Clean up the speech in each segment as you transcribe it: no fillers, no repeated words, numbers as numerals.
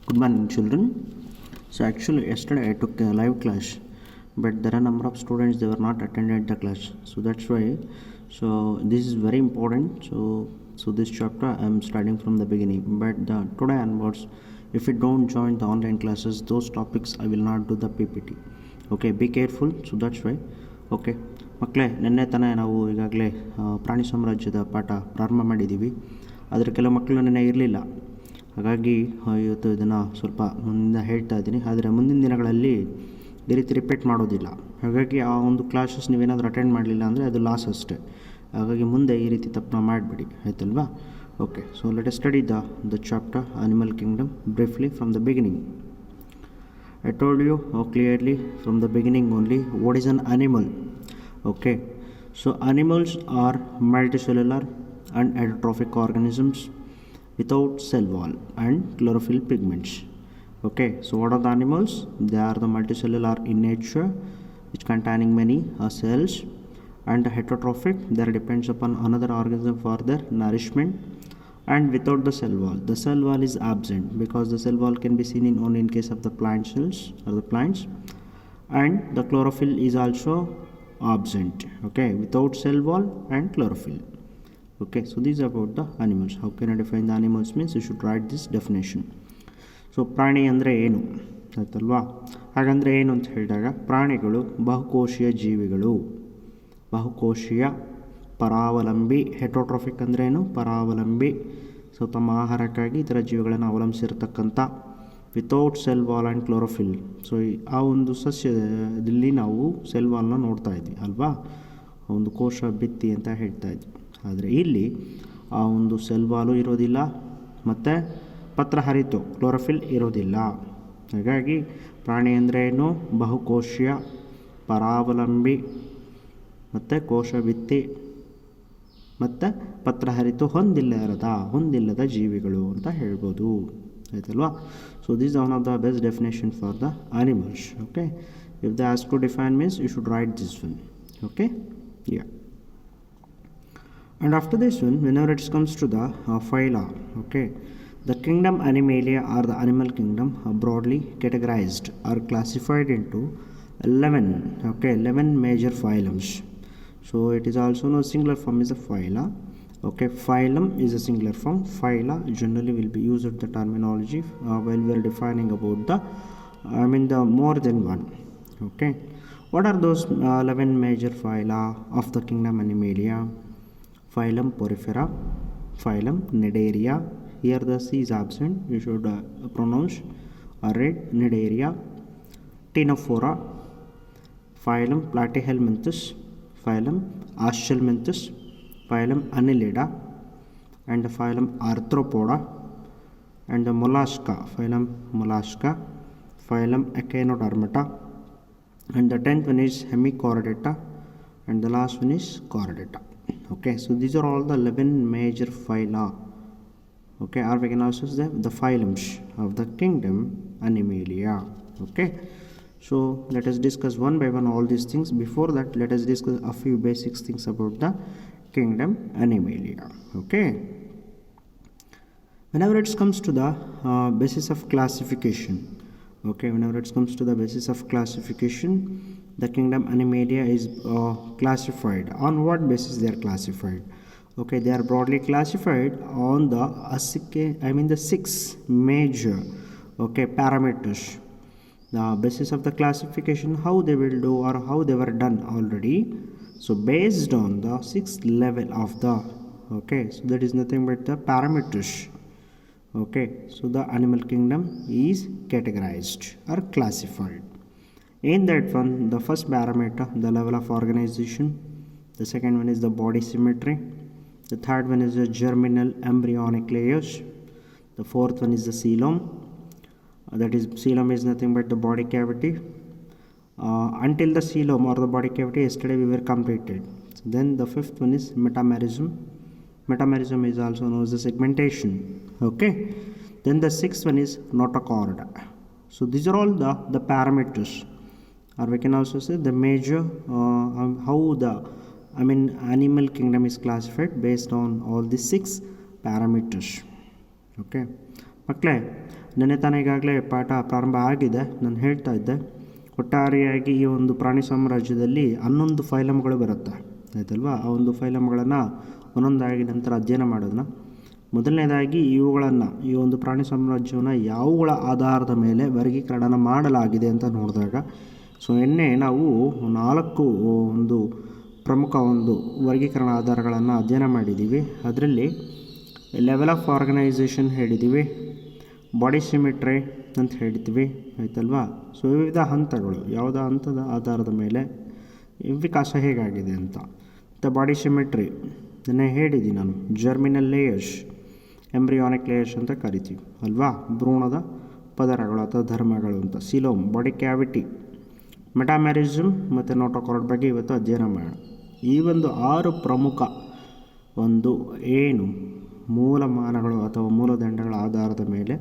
Good morning, children. So actually yesterday I took a live class, but there are number of students they were not attended the class. So that's why. So this is very important. So this chapter I am starting from the beginning. But today onwards, if you don't join the online classes, those topics I will not do the PPT. Okay, be careful. So that's why. Okay ಮಕ್ಕಳೇ, ನಿನ್ನೆ ತಾನೇ ನಾವು ಈಗಾಗಲೇ ಪ್ರಾಣಿ ಸಾಮ್ರಾಜ್ಯದ ಪಾಠ ಪ್ರಾರಂಭ ಮಾಡಿದ್ದೀವಿ. ಆದರೆ ಕೆಲವು ಮಕ್ಕಳು ನೆನ್ನೆ ಇರಲಿಲ್ಲ, ಹಾಗಾಗಿ ಇವತ್ತು ಇದನ್ನು ಸ್ವಲ್ಪ ಮುಂದೆ ಹೇಳ್ತಾ ಇದ್ದೀನಿ. ಆದರೆ ಮುಂದಿನ ದಿನಗಳಲ್ಲಿ ಈ ರೀತಿ ರಿಪೀಟ್ ಮಾಡೋದಿಲ್ಲ. ಹಾಗಾಗಿ ಆ ಒಂದು ಕ್ಲಾಸಸ್ ನೀವೇನಾದರೂ ಅಟೆಂಡ್ ಮಾಡಲಿಲ್ಲ ಅಂದರೆ ಅದು ಲಾಸ್ ಅಷ್ಟೇ. ಹಾಗಾಗಿ ಮುಂದೆ ಈ ರೀತಿ ತಪ್ಪನ್ನ ಮಾಡಬೇಡಿ, ಆಯ್ತಲ್ವಾ? Okay, so let us study the chapter animal Kingdom briefly from the beginning. I told you clearly from the beginning only what is an animal. Okay, so animals are multicellular and heterotrophic organisms without cell wall and chlorophyll pigments. Okay, so what are the animals? They are the multicellular in nature, which containing many cells, and heterotrophic, that depends upon another organism for their nourishment, and without the cell wall. The cell wall is absent because the cell wall can be seen only in case of the plant cells or the plants, and the chlorophyll is also absent. Okay, without cell wall and chlorophyll. Okay, so this is about the animals. How can I define the animals means you should write this definition. So ಪ್ರಾಣಿ ಅಂದರೆ ಏನು ಆಯ್ತಲ್ವಾ? ಹಾಗಂದರೆ ಏನು ಅಂತ ಹೇಳಿದಾಗ, ಪ್ರಾಣಿಗಳು ಬಹುಕೋಶೀಯ ಜೀವಿಗಳು. ಬಹುಕೋಶೀಯ, ಪರಾವಲಂಬಿ. ಹೆಟೋಟ್ರೋಫಿಕ್ ಅಂದರೆ ಏನು? ಪರಾವಲಂಬಿ. ಸೊ ತಮ್ಮ ಆಹಾರಕ್ಕಾಗಿ ಇತರ ಜೀವಿಗಳನ್ನು ಅವಲಂಬಿಸಿರ್ತಕ್ಕಂಥ. Without cell wall and chlorophyll. So ಆ ಒಂದು ಸಸ್ಯದಲ್ಲಿ ನಾವು ಸೆಲ್ ವಾಲ್ನ ನೋಡ್ತಾ ಇದ್ವಿ ಅಲ್ವಾ? ಒಂದು ಕೋಶ ಭಿತ್ತಿ ಅಂತ ಹೇಳ್ತಾ ಇದ್ವಿ. ಆದರೆ ಇಲ್ಲಿ ಆ ಒಂದು ಸೆಲ್ ವಾಲು ಇರೋದಿಲ್ಲ, ಮತ್ತು ಪತ್ರಹರಿತು ಕ್ಲೋರೋಫಿಲ್ ಇರೋದಿಲ್ಲ. ಹಾಗಾಗಿ ಪ್ರಾಣಿ ಅಂದರೆ ಏನು? ಬಹುಕೋಶೀಯ, ಪರಾವಲಂಬಿ, ಮತ್ತು ಕೋಶಭಿತ್ತಿ, ಮತ್ತು ಪತ್ರಹರಿತು ಹೊಂದಿಲ್ಲದ ಜೀವಿಗಳು ಅಂತ ಹೇಳ್ಬೋದು, ಆಯ್ತಲ್ವಾ? So this one of the best definition for the animals. Okay, if the as to define means you should write this one. Okay, yeah. And after this one, whenever it comes to the phyla, okay, the kingdom Animalia or the animal kingdom are broadly categorized or classified into 11, okay, 11 major phylums. So it is also known singular form is a phyla. Okay, phylum is a singular form. Phyla generally will be used the terminology while we are defining about the more than one. Okay, what are those 11 major phyla of the kingdom Animalia? Phylum Porifera, Phylum Cnidaria. Here the C is absent, you should pronounce or read Cnidaria. Ctenophora, Phylum Platyhelminthes, Phylum Aschelminthes, Phylum Annelida, and the Phylum Arthropoda, and the Mollusca, Phylum Mollusca, Phylum Echinodermata, and the 10th one is Hemichordata, and the last one is Chordata. Okay, so these are all the 11 major phyla. Okay, or we can also say the phylums of the kingdom Animalia. Okay, so let us discuss one by one all these things. Before that, let us discuss a few basic things about the kingdom Animalia. Okay, whenever it comes to the basis of classification, okay, whenever it comes to the basis of classification, the kingdom Animalia is classified. On what basis they are classified? Okay, they are broadly classified on the 6 major, okay, parameters. The basis of the classification, how they will do or how they were done already. So based on the 6th level of the, okay, so that is nothing but the parameters. Okay, so the animal kingdom is categorized or classified. In that one, the first parameter, the level of organization. The second one is the body symmetry. The third one is the germinal embryonic layers. The fourth one is the coelom. That is, coelom is nothing but the body cavity. Until the coelom or the body cavity, yesterday we were completed. So then the fifth one is metamerism. Metamerism is also known as the segmentation. Okay. Then the sixth one is notochord. So these are all the parameters, or we can also say the major how the animal kingdom is classified based on all the 6 parameters. Okay, ಮಕ್ಕಳೇ, ನೆನ್ನೆ ತಾನೇ ಈಗಾಗಲೇ ಪಾಠ ಪ್ರಾರಂಭ ಆಗಿದೆ. ನಾನು ಹೇಳ್ತಾ ಇದ್ದೆ, ಒಟ್ಟಾರೆಯಾಗಿ ಈ ಒಂದು ಪ್ರಾಣಿ ಸಾಮ್ರಾಜ್ಯದಲ್ಲಿ 11 ಫೈಲಮ್ಗಳು ಬರುತ್ತೆ, ಆಯ್ತಲ್ವಾ? ಆ ಒಂದು ಫೈಲಮ್ಗಳನ್ನು ಒಂದೊಂದಾಗಿ ನಂತರ ಅಧ್ಯಯನ ಮಾಡೋದನ್ನ. ಮೊದಲನೇದಾಗಿ ಇವುಗಳನ್ನು, ಈ ಒಂದು ಪ್ರಾಣಿ ಸಾಮ್ರಾಜ್ಯವನ್ನು ಯಾವುಗಳ ಆಧಾರದ ಮೇಲೆ ವರ್ಗೀಕರಣ ಮಾಡಲಾಗಿದೆ ಅಂತ ನೋಡಿದಾಗ, ಸೊ ನಿನ್ನೆ ನಾವು 4 ಒಂದು ಪ್ರಮುಖ ಒಂದು ವರ್ಗೀಕರಣ ಆಧಾರಗಳನ್ನು ಅಧ್ಯಯನ ಮಾಡಿದ್ದೀವಿ. ಅದರಲ್ಲಿ ಲೆವೆಲ್ ಆಫ್ ಆರ್ಗನೈಸೇಷನ್ ಹೇಳಿದ್ದೀವಿ, ಬಾಡಿ ಸಿಮಿಟ್ರಿ ಅಂತ ಹೇಳಿದ್ವಿ, ಆಯ್ತಲ್ವಾ? ಸೊ ವಿವಿಧ ಹಂತಗಳು, ಯಾವುದೋ ಹಂತದ ಆಧಾರದ ಮೇಲೆ ವಿಕಾಸ ಹೇಗಾಗಿದೆ ಅಂತ. ಮತ್ತು ಬಾಡಿ ಸಿಮಿಟ್ರಿ ನೆನ್ನೆ ಹೇಳಿದ್ದೀನಿ ನಾನು, ಜರ್ಮಿನಲ್ ಲೇಯರ್ಸ್, ಎಂಬ್ರಿಯಾನಿಕ್ ಲೇಯರ್ಸ್ ಅಂತ ಕರಿತೀವಿ ಅಲ್ವಾ? ಭ್ರೂಣದ ಪದರಗಳು ಅಥವಾ ಧರ್ಮಗಳು ಅಂತ. ಸಿಲೋಮ್, ಬಾಡಿ ಕ್ಯಾವಿಟಿ, ಮೆಟಾಮೆರಿಸಮ್ ಮತ್ತು ನೋಟೋಕಾರ್ಡ್ ಬಗ್ಗೆ ಇವತ್ತು ಅಧ್ಯಯನ ಮಾಡೋಣ. ಈ ಒಂದು 6 ಪ್ರಮುಖ ಒಂದು ಏನು ಮೂಲಮಾನಗಳು ಅಥವಾ ಮೂಲದಂಡಗಳ ಆಧಾರದ ಮೇಲೆ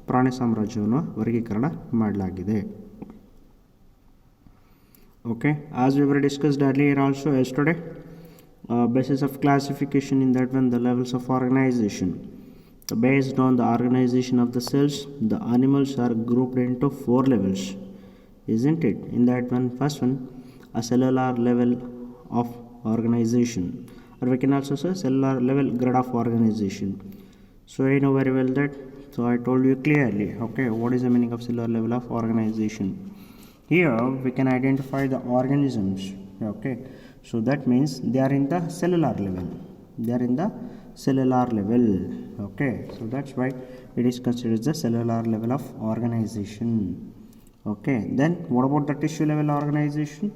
ಪ್ರಾಣಿ ಸಾಮ್ರಾಜ್ಯವನ್ನು ವರ್ಗೀಕರಣ ಮಾಡಲಾಗಿದೆ. Okay, as we were discussed earlier also yesterday, basis of classification in that one, the levels of organization. Based on the organization of the cells, the animals are grouped into 4 levels, isn't it? In that one, first one, a cellular level of organization, or we can also say cellular level grade of organization. So you know very well that, so I told you clearly, okay, what is the meaning of cellular level of organization. Here we can identify the organisms, okay, so that means they are in the cellular level, they are in the cellular level, okay, so that's why it is considered the cellular level of organization. Okay, then what about the tissue level organization?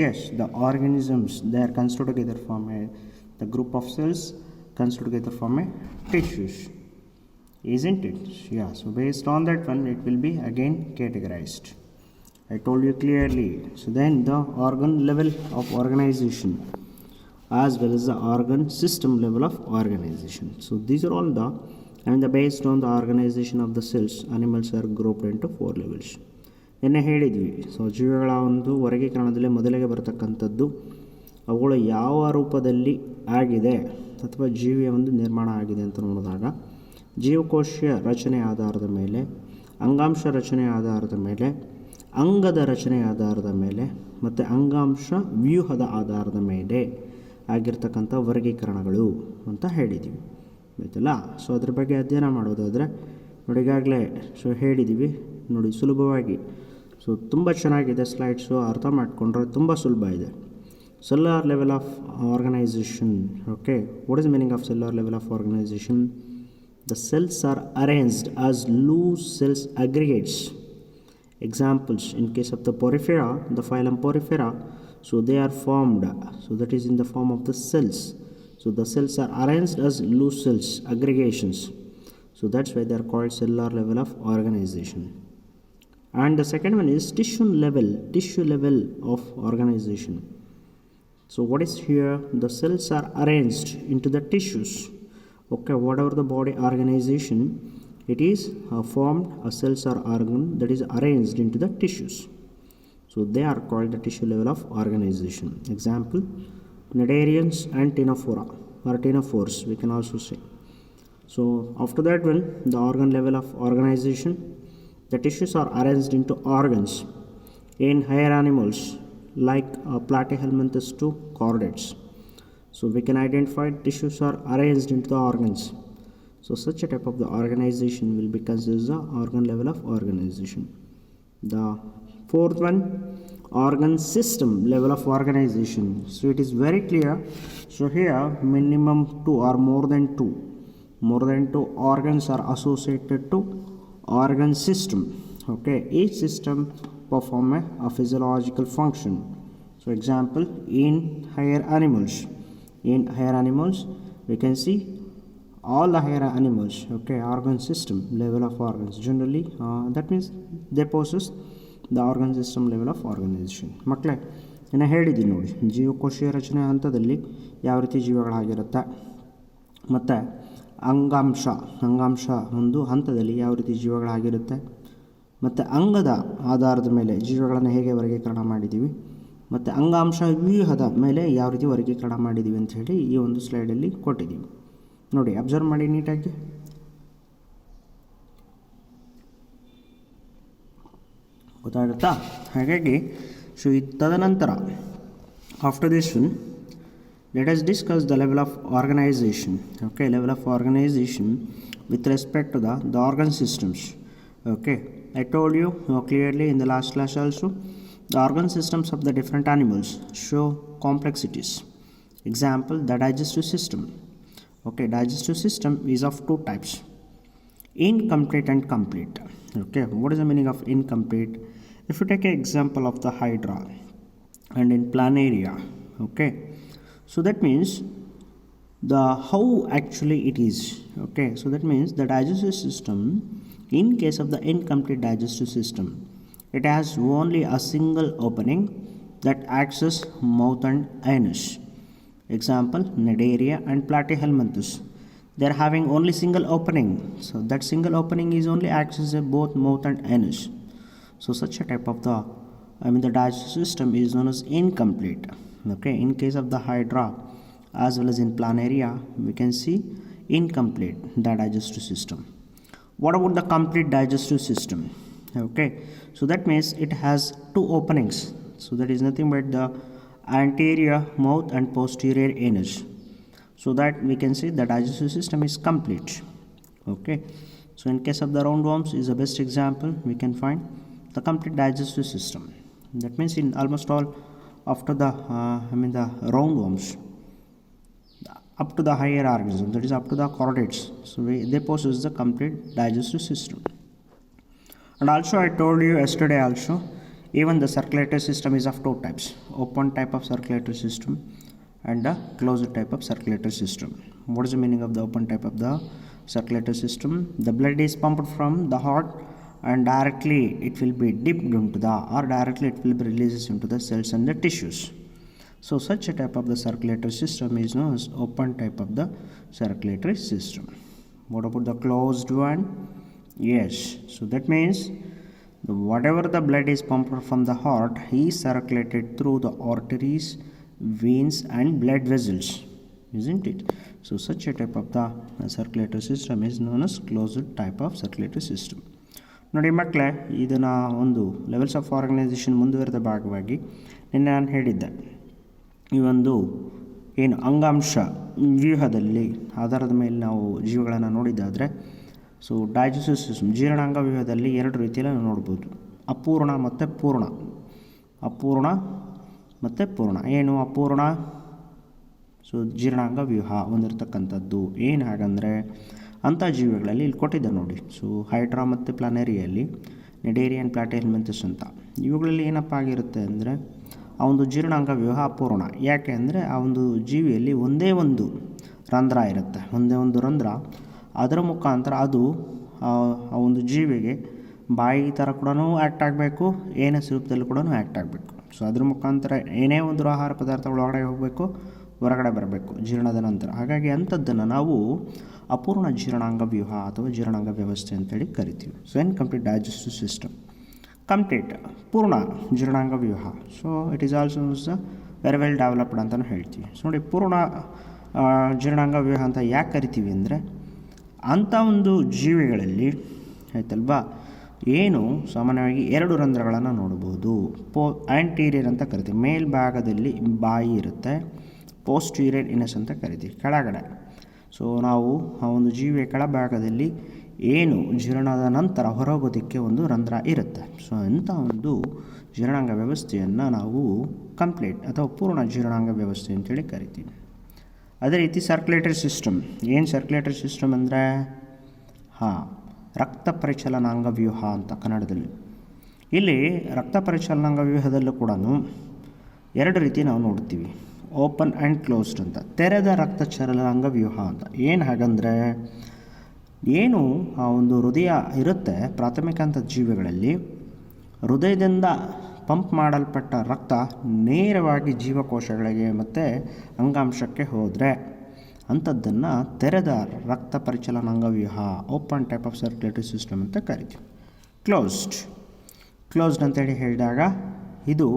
Yes, the organisms, they are considered together from the group of cells considered together from a tissues, isn't it? Yeah, so based on that one, it will be again categorized. I told you clearly. So then the organ level of organization as well as the organ system level of organization. So these are all the, and the based on the organization of the cells, animals are grouped into 4 levels. ನಿನ್ನೆ ಹೇಳಿದ್ವಿ, so ಜೀವಿಗಳ ಒಂದು ವರ್ಗೀಕರಣದಲ್ಲಿ ಮೊದಲಿಗೆ ಬರತಕ್ಕಂಥದ್ದು ಅವುಗಳು ಯಾವ ರೂಪದಲ್ಲಿ ಆಗಿದೆ ಅಥವಾ ಜೀವಿಯ ಒಂದು ನಿರ್ಮಾಣ ಆಗಿದೆ ಅಂತ ನೋಡಿದಾಗ, ಜೀವಕೋಶೀಯ ರಚನೆ ಆಧಾರದ ಮೇಲೆ, ಅಂಗಾಂಶ ರಚನೆ ಆಧಾರದ ಮೇಲೆ, ಅಂಗದ ರಚನೆ ಆಧಾರದ ಮೇಲೆ ಮತ್ತು ಅಂಗಾಂಶ ವ್ಯೂಹದ ಆಧಾರದ ಮೇಲೆ ಆಗಿರ್ತಕ್ಕಂಥ ವರ್ಗೀಕರಣಗಳು ಅಂತ ಹೇಳಿದ್ದೀವಿ, ಆಯ್ತಲ್ಲ? ಸೊ ಅದ್ರ ಬಗ್ಗೆ ಅಧ್ಯಯನ ಮಾಡೋದಾದರೆ ನೋಡಿ, ಈಗಾಗಲೇ ಸೊ ಹೇಳಿದ್ದೀವಿ ನೋಡಿ ಸುಲಭವಾಗಿ. ಸೊ ತುಂಬ ಚೆನ್ನಾಗಿದೆ ಸ್ಲೈಡ್ಸು, ಅರ್ಥ ಮಾಡಿಕೊಂಡ್ರೆ ತುಂಬ ಸುಲಭ ಇದೆ. cellular level of organization, okay, what is the meaning of cellular level of organization? The cells are arranged as loose cells aggregates. Examples, in case of the porifera, the phylum porifera, so they are formed, so that is in the form of the cells. So the cells are arranged as loose cells aggregations, so that's why they are called cellular level of organization. And the second one is tissue level of organization. So what is here? The cells are arranged into the tissues, okay, whatever the body organization it is formed, a cells or organ that is arranged into the tissues, so they are called the tissue level of organization. Example, cnidarians and ctenophora or ctenophores we can also say. So after that one, the organ level of organization, the tissues are arranged into organs. In higher animals like platyhelminthes to chordates, so we can identify tissues are arranged into the organs. So such a type of the organization will be considered the organ level of organization. The fourth one, organ system level of organization. So it is very clear. So here minimum 2 or more than 2 organs are associated to organ system, okay. Each system perform a physiological function. So example, in higher animals we can see all the higher animals, okay, organ system level of organs generally, that means they possess the organ system level of organization. ಮಕ್ಕಳೇ, ಇನ್ನು ಹೇಳಿದ್ದೀನಿ ನೋಡಿ, ಜೀವಕೋಶೀಯ ರಚನೆ ಹಂತದಲ್ಲಿ ಯಾವ ರೀತಿ ಜೀವಿಗಳಾಗಿರುತ್ತೆ, ಮತ್ತು ಅಂಗಾಂಶ ಒಂದು ಹಂತದಲ್ಲಿ ಯಾವ ರೀತಿ ಜೀವಿಗಳಾಗಿರುತ್ತೆ, ಮತ್ತು ಅಂಗದ ಆಧಾರದ ಮೇಲೆ ಜೀವಿಗಳನ್ನು ಹೇಗೆ ವರ್ಗೀಕರಣ ಮಾಡಿದ್ದೀವಿ, ಮತ್ತು ಅಂಗಾಂಶ ವ್ಯೂಹದ ಮೇಲೆ ಯಾವ ರೀತಿ ವರ್ಗೀಕರಣ ಮಾಡಿದ್ದೀವಿ ಅಂತ ಹೇಳಿ ಈ ಒಂದು ಸ್ಲೈಡಲ್ಲಿ ಕೊಟ್ಟಿದ್ದೀವಿ ನೋಡಿ. ಅಬ್ಸರ್ವ್ ಮಾಡಿ ನೀಟಾಗಿ. ಗೊತ್ತಾಗುತ್ತಾ? ಹಾಗಾಗಿ ಸೊ ತದನಂತರ after this one let us discuss the level of organization. Okay, level of organization with respect to the organ systems. Okay, I told you clearly in the last class also, the organ systems of the different animals show complexities. Example, the digestive system. Okay, digestive system is of two types, incomplete and complete. Okay, what is the meaning of incomplete? If you take an example of the hydra and in planaria, okay, so that means the how actually it is. Okay, so that means the digestive system, in case of the incomplete digestive system, it has only a single opening that acts as mouth and anus. Example, Cnidaria and Platyhelminthes, they are having only single opening, so that single opening is only acts as both mouth and anus. So such a type of the digestive system is known as incomplete. Okay, in case of the hydra as well as in planaria, we can see incomplete the digestive system. What about the complete digestive system? Okay, so that means it has two openings, so that is nothing but the anterior mouth and posterior anus, so that we can say the digestive system is complete. Okay, so in case of the roundworms is the best example, we can find the complete digestive system. That means in almost all after the the roundworms up to the higher organisms, that is up to the chordates, so they possess the complete digestive system. And also I told you yesterday also, even the circulatory system is of two types, open type of circulatory system and the closed type of circulatory system. What is the meaning of the open type of the circulatory system? The blood is pumped from the heart and directly it will be dipped into the, or directly it will be released into the cells and the tissues. So such a type of the circulatory system is known as open type of the circulatory system. What about the closed one? Yes, so that means whatever the blood is pumped from the heart is circulated through the arteries, veins and blood vessels, isn't it? So such a type of the circulatory system is known as closed type of circulatory system. ನೋಡಿ ಮಕ್ಕಳೇ, ಇದನ್ನು ಒಂದು levels of organisation ಮುಂದುವರೆದ ಭಾಗವಾಗಿ ನಿನ್ನೆ ನಾನು ಹೇಳಿದ್ದೆ, ಈ ಒಂದು ಏನು ಅಂಗಾಂಶ ವ್ಯೂಹದಲ್ಲಿ ಆಧಾರದ ಮೇಲೆ ನಾವು ಜೀವಿಗಳನ್ನು ನೋಡಿದ್ದಾದರೆ, ಸೊ ಡೈಜೆಸ್ಟಿವ್ ಸಿಸ್ಟಮ್ ಜೀರ್ಣಾಂಗ ವ್ಯೂಹದಲ್ಲಿ ಎರಡು ರೀತಿಯಲ್ಲಿ ನಾವು ನೋಡ್ಬೋದು, ಅಪೂರ್ಣ ಮತ್ತು ಪೂರ್ಣ. ಅಪೂರ್ಣ ಮತ್ತು ಪೂರ್ಣ. ಏನು ಅಪೂರ್ಣ? ಸೊ ಜೀರ್ಣಾಂಗ ವ್ಯೂಹ ಹೊಂದಿರತಕ್ಕಂಥದ್ದು. ಏನು ಹಾಗಂದರೆ ಅಂಥ ಜೀವಿಗಳಲ್ಲಿ ಇಲ್ಲಿ ಕೊಟ್ಟಿದ್ದೆ ನೋಡಿ, ಸೊ ಹೈಡ್ರಾ ಮತ್ತು ಪ್ಲಾನೇರಿಯಲ್ಲಿ ನಿಡೇರಿಯಾ ಆ್ಯಂಡ್ ಪ್ಲಾಟಿಹೆಲ್ಮಿಂಥಸ್ ಅಂತ, ಇವುಗಳಲ್ಲಿ ಏನಪ್ಪ ಆಗಿರುತ್ತೆ ಅಂದರೆ ಆ ಒಂದು ಜೀರ್ಣಾಂಗ ವ್ಯೂಹ ಅಪೂರ್ಣ. ಯಾಕೆ ಅಂದರೆ ಆ ಒಂದು ಜೀವಿಯಲ್ಲಿ ಒಂದೇ ಒಂದು ರಂಧ್ರ ಇರುತ್ತೆ, ಒಂದೇ ಒಂದು ರಂಧ್ರ, ಅದರ ಮುಖಾಂತರ ಅದು ಆ ಒಂದು ಜೀವಿಗೆ ಬಾಯಿ ಥರ ಕೂಡ ಆ್ಯಕ್ಟ್ ಆಗಬೇಕು, ಏನೇ ರೂಪದಲ್ಲಿ ಕೂಡ ಆ್ಯಕ್ಟ್ ಆಗಬೇಕು. ಸೊ ಅದ್ರ ಮುಖಾಂತರ ಏನೇ ಒಂದು ಆಹಾರ ಪದಾರ್ಥಗಳು ಒಳಗಡೆ ಹೋಗಬೇಕು, ಹೊರಗಡೆ ಬರಬೇಕು ಜೀರ್ಣದ ನಂತರ. ಹಾಗಾಗಿ ಅಂಥದ್ದನ್ನು ನಾವು ಅಪೂರ್ಣ ಜೀರ್ಣಾಂಗ ವ್ಯೂಹ ಅಥವಾ ಜೀರ್ಣಾಂಗ ವ್ಯವಸ್ಥೆ ಅಂತೇಳಿ ಕರಿತೀವಿ. So incomplete digestive system. Complete ಪೂರ್ಣ ಜೀರ್ಣಾಂಗ ವ್ಯೂಹ, so it is also very well developed ಅಂತಲೂ ಹೇಳ್ತೀವಿ. ಸೊ ನೋಡಿ, ಪೂರ್ಣ ಜೀರ್ಣಾಂಗ ವ್ಯೂಹ ಅಂತ ಯಾಕೆ ಕರಿತೀವಿ ಅಂದರೆ, ಅಂಥ ಒಂದು ಜೀವಿಗಳಲ್ಲಿ ಆಯ್ತಲ್ವಾ, ಏನು ಸಾಮಾನ್ಯವಾಗಿ ಎರಡು ರಂಧ್ರಗಳನ್ನು ನೋಡ್ಬೋದು. ಆ್ಯಂಟೀರಿಯರ್ ಅಂತ ಕರಿತೀವಿ, ಮೇಲ್ಭಾಗದಲ್ಲಿ ಬಾಯಿ ಇರುತ್ತೆ, ಪೋಸ್ಟೀರಿಯರ್ ಇನಸ್ ಅಂತ ಕರಿತೀವಿ ಕೆಳಗಡೆ. ಸೊ ನಾವು ಆ ಒಂದು ಜೀವಿಯ ಕೆಳಭಾಗದಲ್ಲಿ ಏನು ಜೀರ್ಣದ ನಂತರ ಹೊರಗೋದಕ್ಕೆ ಒಂದು ರಂಧ್ರ ಇರುತ್ತೆ. ಸೊ ಅಂಥ ಒಂದು ಜೀರ್ಣಾಂಗ ವ್ಯವಸ್ಥೆಯನ್ನು ನಾವು ಕಂಪ್ಲೀಟ್ ಅಥವಾ ಪೂರ್ಣ ಜೀರ್ಣಾಂಗ ವ್ಯವಸ್ಥೆ ಅಂತೇಳಿ ಕರಿತೀವಿ. ಅದೇ ರೀತಿ ಸರ್ಕ್ಯುಲೇಟರಿ ಸಿಸ್ಟಮ್. ಏನು ಸರ್ಕ್ಯುಲೇಟರಿ ಸಿಸ್ಟಮ್ ಅಂದರೆ, ರಕ್ತ ಪರಿಚಲನಾಂಗ ವ್ಯೂಹ ಅಂತ ಕನ್ನಡದಲ್ಲಿ. ಇಲ್ಲಿ ರಕ್ತ ಪರಿಚಲನಾಂಗ ವ್ಯೂಹದಲ್ಲೂ ಕೂಡ ಎರಡು ರೀತಿ ನಾವು ನೋಡ್ತೀವಿ, ಓಪನ್ ಆ್ಯಂಡ್ ಕ್ಲೋಸ್ಡ್ ಅಂತ. ತೆರೆದ ರಕ್ತ ಚಲನಾಂಗ ವ್ಯೂಹ ಅಂತ. ಏನು ಹಾಗಂದರೆ, ಏನು ಆ ಒಂದು ಹೃದಯ ಇರುತ್ತೆ ಪ್ರಾಥಮಿಕ ಹಂತದ ಜೀವಿಗಳಲ್ಲಿ, ಹೃದಯದಿಂದ ಪಂಪ್ ಮಾಡಲ್ಪಟ್ಟ ರಕ್ತ ನೇರವಾಗಿ ಜೀವಕೋಶಗಳಿಗೆ ಮತ್ತು ಅಂಗಾಂಶಕ್ಕೆ ಹೋದರೆ ಅಂಥದ್ದನ್ನು ತೆರೆದ ರಕ್ತ ಪರಿಚಲನಾಂಗ ವ್ಯೂಹ, open type of circulatory system ಅಂತ ಕರಿತೀವಿ. ಕ್ಲೋಸ್ಡ್ ಅಂತೇಳಿ ಹೇಳಿದಾಗ ಇದು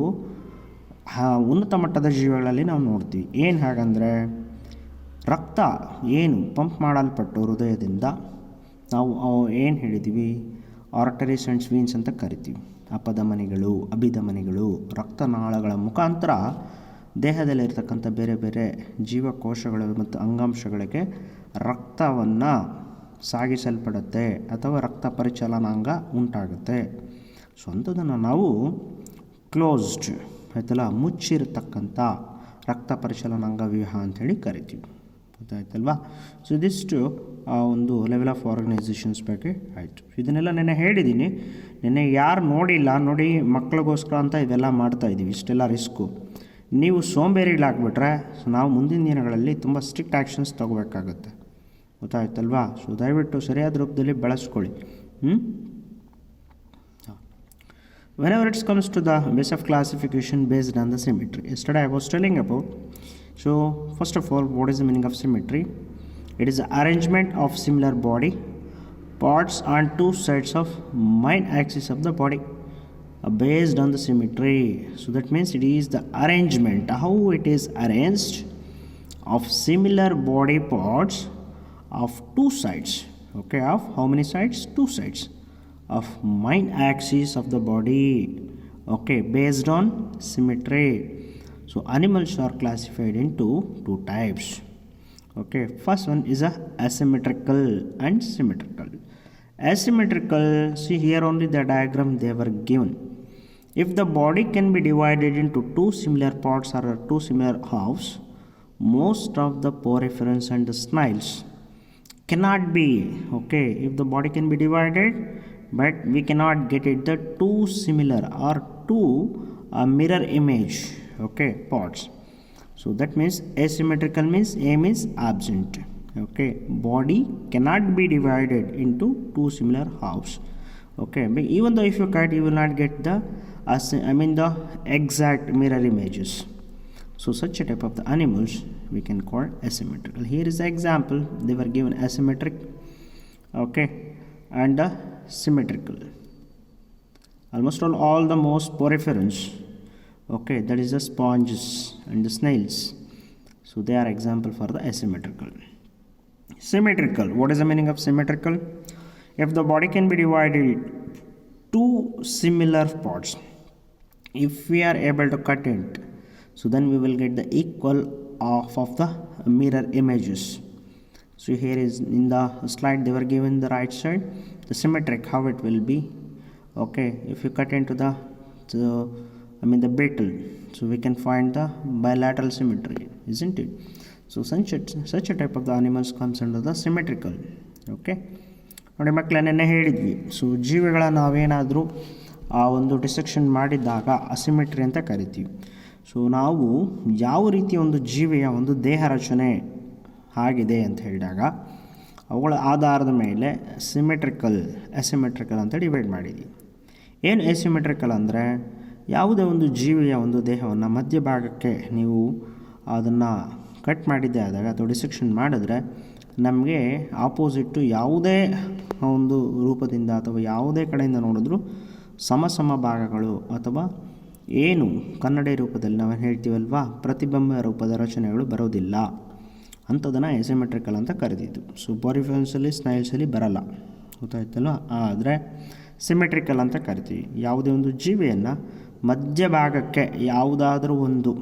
ಉನ್ನತ ಮಟ್ಟದ ಜೀವಿಗಳಲ್ಲಿ ನಾವು ನೋಡ್ತೀವಿ. ಏನು ಹಾಗಂದರೆ, ರಕ್ತ ಏನು ಪಂಪ್ ಮಾಡಲ್ಪಟ್ಟು ಹೃದಯದಿಂದ ನಾವು ಏನು ಹೇಳಿದ್ದೀವಿ, ಆರ್ಟರೀಸ್ ಆ್ಯಂಡ್ ವೆಯಿನ್ಸ್ ಅಂತ ಕರಿತೀವಿ. ಅಪಧಮನಿಗಳು, ಅಭಿಧಮನಿಗಳು ರಕ್ತನಾಳಗಳ ಮುಖಾಂತರ ದೇಹದಲ್ಲಿರ್ತಕ್ಕಂಥ ಬೇರೆ ಬೇರೆ ಜೀವಕೋಶಗಳು ಮತ್ತು ಅಂಗಾಂಶಗಳಿಗೆ ರಕ್ತವನ್ನು ಸಾಗಿಸಲ್ಪಡುತ್ತೆ ಅಥವಾ ರಕ್ತ ಪರಿಚಲನಾಂಗ ಉಂಟಾಗುತ್ತೆ. ಸೊ ಅಂಥದ್ದನ್ನು ನಾವು ಕ್ಲೋಸ್ಡ್ ಆಯ್ತಲ್ಲ, ಮುಚ್ಚಿರತಕ್ಕಂಥ ರಕ್ತ ಪರಿಚಲನಾಂಗ ವ್ಯೂಹ ಅಂಥೇಳಿ ಕರಿತೀವಿ. ಗೊತ್ತಾಯ್ತಲ್ವಾ? ಸೊ ಇದಿಷ್ಟು ಒಂದು ಲೆವೆಲ್ ಆಫ್ ಆರ್ಗನೈಸೇಷನ್ಸ್ ಬಗ್ಗೆ ಆಯಿತು. ಇದನ್ನೆಲ್ಲ ನೆನ್ನೆ ಹೇಳಿದ್ದೀನಿ. ನೆನ್ನೆ ಯಾರು ನೋಡಿಲ್ಲ ನೋಡಿ, ಮಕ್ಕಳಿಗೋಸ್ಕರ ಅಂತ ಇವೆಲ್ಲ ಮಾಡ್ತಾಯಿದ್ದೀವಿ. ಇಷ್ಟೆಲ್ಲ ರಿಸ್ಕು. ನೀವು ಸೋಂಬೇರಿಗಳಾಗ್ಬಿಟ್ರೆ ನಾವು ಮುಂದಿನ ದಿನಗಳಲ್ಲಿ ತುಂಬ ಸ್ಟ್ರಿಕ್ಟ್ ಆ್ಯಕ್ಷನ್ಸ್ ತೊಗೋಬೇಕಾಗುತ್ತೆ. ಗೊತ್ತಾಯ್ತಲ್ವಾ? ಸೊ ದಯವಿಟ್ಟು ಸರಿಯಾದ ರೂಪದಲ್ಲಿ ಬಳಸ್ಕೊಳ್ಳಿ. Whenever it comes to the base of classification based on the symmetry, yesterday I was telling about. So first of all, what is the meaning of symmetry? It is the arrangement of similar body parts on two sides of main axis of the body based on the symmetry. So that means it is the arrangement, how it is arranged of similar body parts of two sides. Okay, of how many sides? Two sides of main axis of the body. Okay, based on symmetry. So animals are classified into two types. Okay, first one is a asymmetrical and symmetrical. Asymmetrical, see here only the diagram they were given. If the body can be divided into two similar parts or two similar halves, most of the poriferans and the snails cannot be. Okay, if the body can be divided but we cannot get it the two similar or two mirror image, okay, parts. So that means asymmetrical means A means absent. Okay, body cannot be divided into two similar halves. Okay, but even though if you cut, you will not get the the exact mirror images. So such a type of the animals we can call asymmetrical. Here is the example. They were given asymmetric, okay, and symmetrical. Almost all the most poriferans, okay, that is the sponges and the snails. So they are example for the asymmetrical. Symmetrical, what is the meaning of symmetrical? If the body can be divided two similar parts, if we are able to cut it, so then we will get the equal of the mirror images. So here is in the slide they were given the right side, the symmetric, how it will be. Okay, if you cut into the beetle, so we can find the bilateral symmetry, isn't it? So such a type of the animals comes under the symmetrical. Okay, ನೋಡಿ ಮಕ್ಕಳೇ, ನೆನ್ನೆ ಹೇಳಿದ್ವಿ. So ಜೀವಿಗಳ ನಾವೇನಾದರೂ ಆ ಒಂದು dissection ಮಾಡಿದಾಗ asymmetry ಅಂತ ಕರಿತೀವಿ. ಸೊ ನಾವು ಯಾವ ರೀತಿಯ ಒಂದು ಜೀವಿಯ ಒಂದು ದೇಹ ರಚನೆ ಆಗಿದೆ ಅಂತ ಹೇಳಿದಾಗ ಅವುಗಳ ಆಧಾರದ ಮೇಲೆ ಸಿಮೆಟ್ರಿಕಲ್, ಅಸಿಮೆಟ್ರಿಕಲ್ ಅಂತ ಡಿವೈಡ್ ಮಾಡಿದ್ವಿ. ಏನು ಎಸಿಮೆಟ್ರಿಕಲ್ ಅಂದರೆ, ಯಾವುದೇ ಒಂದು ಜೀವಿಯ ಒಂದು ದೇಹವನ್ನು ಮಧ್ಯಭಾಗಕ್ಕೆ ನೀವು ಅದನ್ನು ಕಟ್ ಮಾಡಿದ್ದೇ ಆದಾಗ ಅಥವಾ ಡಿಸೆಕ್ಷನ್ ಮಾಡಿದ್ರೆ ನಮಗೆ ಆಪೋಸಿಟ್ಟು ಯಾವುದೇ ಒಂದು ರೂಪದಿಂದ ಅಥವಾ ಯಾವುದೇ ಕಡೆಯಿಂದ ನೋಡಿದ್ರೂ ಸಮ ಭಾಗಗಳು ಅಥವಾ ಏನು ಕನ್ನಡಿ ರೂಪದಲ್ಲಿ ನಾವು ಹೇಳ್ತೀವಲ್ವಾ, ಪ್ರತಿಬಿಂಬ ರೂಪದ ರಚನೆಗಳು ಬರೋದಿಲ್ಲ. ಅಂಥದನ್ನು ಎಸಿಮೆಟ್ರಿಕಲ್ ಅಂತ ಕರೆದಿದ್ದು. ಸೊ ಪೋರಿಫೆರನ್ಸಲ್ಲಿ, ಸ್ನೈಲ್ಸಲ್ಲಿ ಬರಲ್ಲ, ಗೊತ್ತಾಯ್ತಲ್ವ. ಆದರೆ ಸಿಮೆಟ್ರಿಕಲ್ ಅಂತ ಕರಿತೀವಿ. ಯಾವುದೇ ಒಂದು ಜೀವಿಯನ್ನು ಮಧ್ಯಭಾಗಕ್ಕೆ ಯಾವುದಾದ್ರೂ ಒಂದು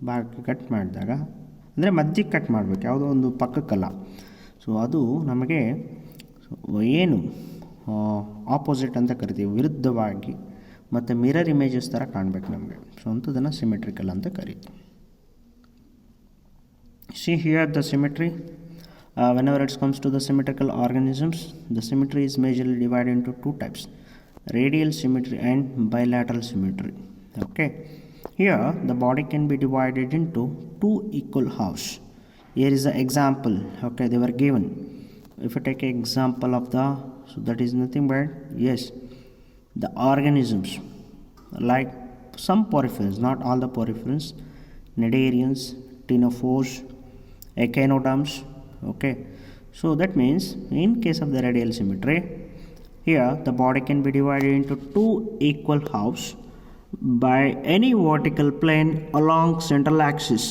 ಭಾಗಕ್ಕೆ ಕಟ್ ಮಾಡಿದಾಗ, ಅಂದರೆ ಮಧ್ಯಕ್ಕೆ ಕಟ್ ಮಾಡಬೇಕು, ಯಾವುದೋ ಒಂದು ಪಕ್ಕಕ್ಕಲ್ಲ. ಸೊ ಅದು ನಮಗೆ ಏನು ಆಪೋಸಿಟ್ ಅಂತ ಕರಿತೀವಿ, ವಿರುದ್ಧವಾಗಿ ಮತ್ತು ಮಿರರ್ ಇಮೇಜಸ್ ಥರ ಕಾಣಬೇಕು ನಮಗೆ. ಸೊ ಅಂಥದ್ದನ್ನು ಸಿಮೆಟ್ರಿಕಲ್ ಅಂತ ಕರಿತೀವಿ. See here the symmetry. Whenever it comes to the symmetrical organisms, the symmetry is majorly divided into two types: radial symmetry and bilateral symmetry. Okay, here the body can be divided into two equal halves. Here is the example. Okay, they were given. If you take an example of the, so that is nothing but, yes, the organisms like some poriferans, not all the poriferans, cnidarians, ctenophores, echinoderms. Okay, so that means in case of the radial symmetry, here the body can be divided into two equal halves by any vertical plane along central axis.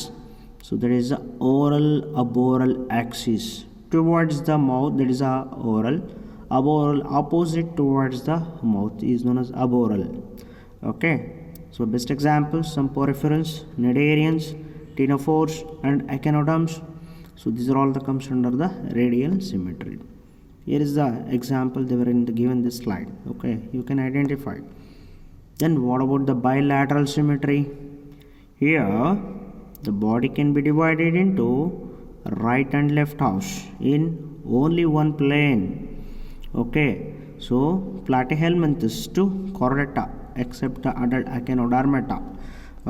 So that is the oral aboral axis. Towards the mouth, that is a oral, Aboral, opposite towards the mouth, is known as aboral. Okay, so best examples, some poriferans, cnidarians, ctenophores and echinoderms. So these are all the comes under the radial symmetry. Here is the example they were given this slide. Okay, you can identify. Then what about the bilateral symmetry? Here the body can be divided into right and left halves in only one plane. Okay, so platyhelminthes to chordata except the adult echinodermata.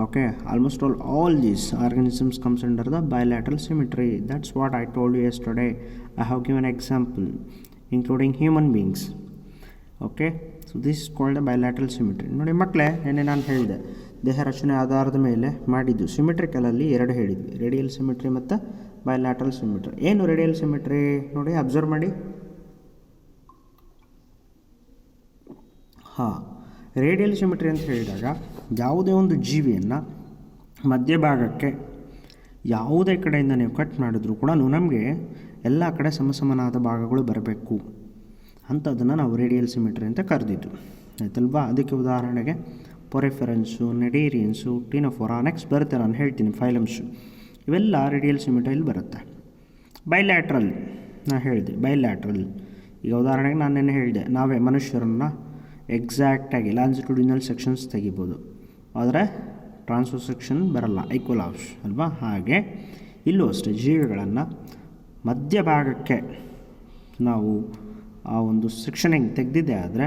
Okay, almost all these organisms comes under the bilateral symmetry. That's what I told you yesterday. I have given example including human beings. Okay, so this is called the bilateral symmetry. ನೋಡಿ ಮಕ್ಕಳೇ, ನೆನ್ನೆ ನಾನು ಹೇಳಿದೆ ದೇಹ ರಚನೆ ಆಧಾರದ ಮೇಲೆ ಮಾಡಿದ್ದು ಸಿಮಿಟ್ರಿಕಲಲ್ಲಿ ಎರಡು ಹೇಳಿದ್ವಿ, ರೇಡಿಯಲ್ ಸಿಮಿಟ್ರಿ ಮತ್ತು ಬೈಲ್ಯಾಟ್ರಲ್ ಸಿಮಿಟ್ರಿ. ಏನು ರೇಡಿಯಲ್ ಸಿಮಿಟ್ರಿ ನೋಡಿ, ಅಬ್ಸರ್ವ್ ಮಾಡಿ. ಹಾಂ, ರೇಡಿಯಲ್ ಸಿಮಿಟ್ರಿ ಅಂತ ಹೇಳಿದಾಗ ಯಾವುದೇ ಒಂದು ಜೀವಿಯನ್ನು ಮಧ್ಯಭಾಗಕ್ಕೆ ಯಾವುದೇ ಕಡೆಯಿಂದ ನೀವು ಕಟ್ ಮಾಡಿದ್ರೂ ಕೂಡ ನಮಗೆ ಎಲ್ಲ ಕಡೆ ಸಮಸಮನಾದ ಭಾಗಗಳು ಬರಬೇಕು ಅಂಥದ್ದನ್ನು ನಾವು ರೇಡಿಯಲ್ ಸಿಮಿಟ್ರಿ ಅಂತ ಕರೆದಿದ್ದು, ಆಯ್ತಲ್ವಾ? ಅದಕ್ಕೆ ಉದಾಹರಣೆಗೆ ಪೊರೆಫರೆನ್ಸು, ನೆಡೇರಿಯನ್ಸು, ಕ್ಟೀನೋಫೋರಾ, ನೆಕ್ಸ್ಟ್ ಬರುತ್ತೆ, ನಾನು ಹೇಳ್ತೀನಿ ಫೈಲಮ್ಸು, ಇವೆಲ್ಲ ರೇಡಿಯಲ್ ಸಿಮಿಟ್ರಿಯಲ್ಲಿ ಬರುತ್ತೆ. ಬೈಲ್ಯಾಟ್ರಲ್ ನಾನು ಹೇಳಿದೆ, ಬೈಲ್ಯಾಟ್ರಲ್ ಈಗ ಉದಾಹರಣೆಗೆ ನಾನು ನೆನ್ನೆ ಹೇಳಿದೆ, ನಾವೇ ಮನುಷ್ಯರನ್ನು ಎಕ್ಸಾಕ್ಟಾಗಿ ಲಾಂಜಿಟ್ಯೂಡಿನಲ್ ಸೆಕ್ಷನ್ಸ್ ತೆಗಿಬೋದು, ಆದರೆ ಟ್ರಾನ್ಸ್ವರ್ಸ್ ಸೆಕ್ಷನ್ ಬರಲ್ಲ, ಈಕ್ವಲ್ ಹಾಫ್ಸ್ ಅಲ್ವಾ? ಹಾಗೆ ಇಲ್ಲೂ ಅಷ್ಟೇ ಜೀವಿಗಳನ್ನು ಮಧ್ಯಭಾಗಕ್ಕೆ ನಾವು ಆ ಒಂದು ಸೆಕ್ಷನಿಂಗ್ ತೆಗೆದಿದ್ದೆ ಆದರೆ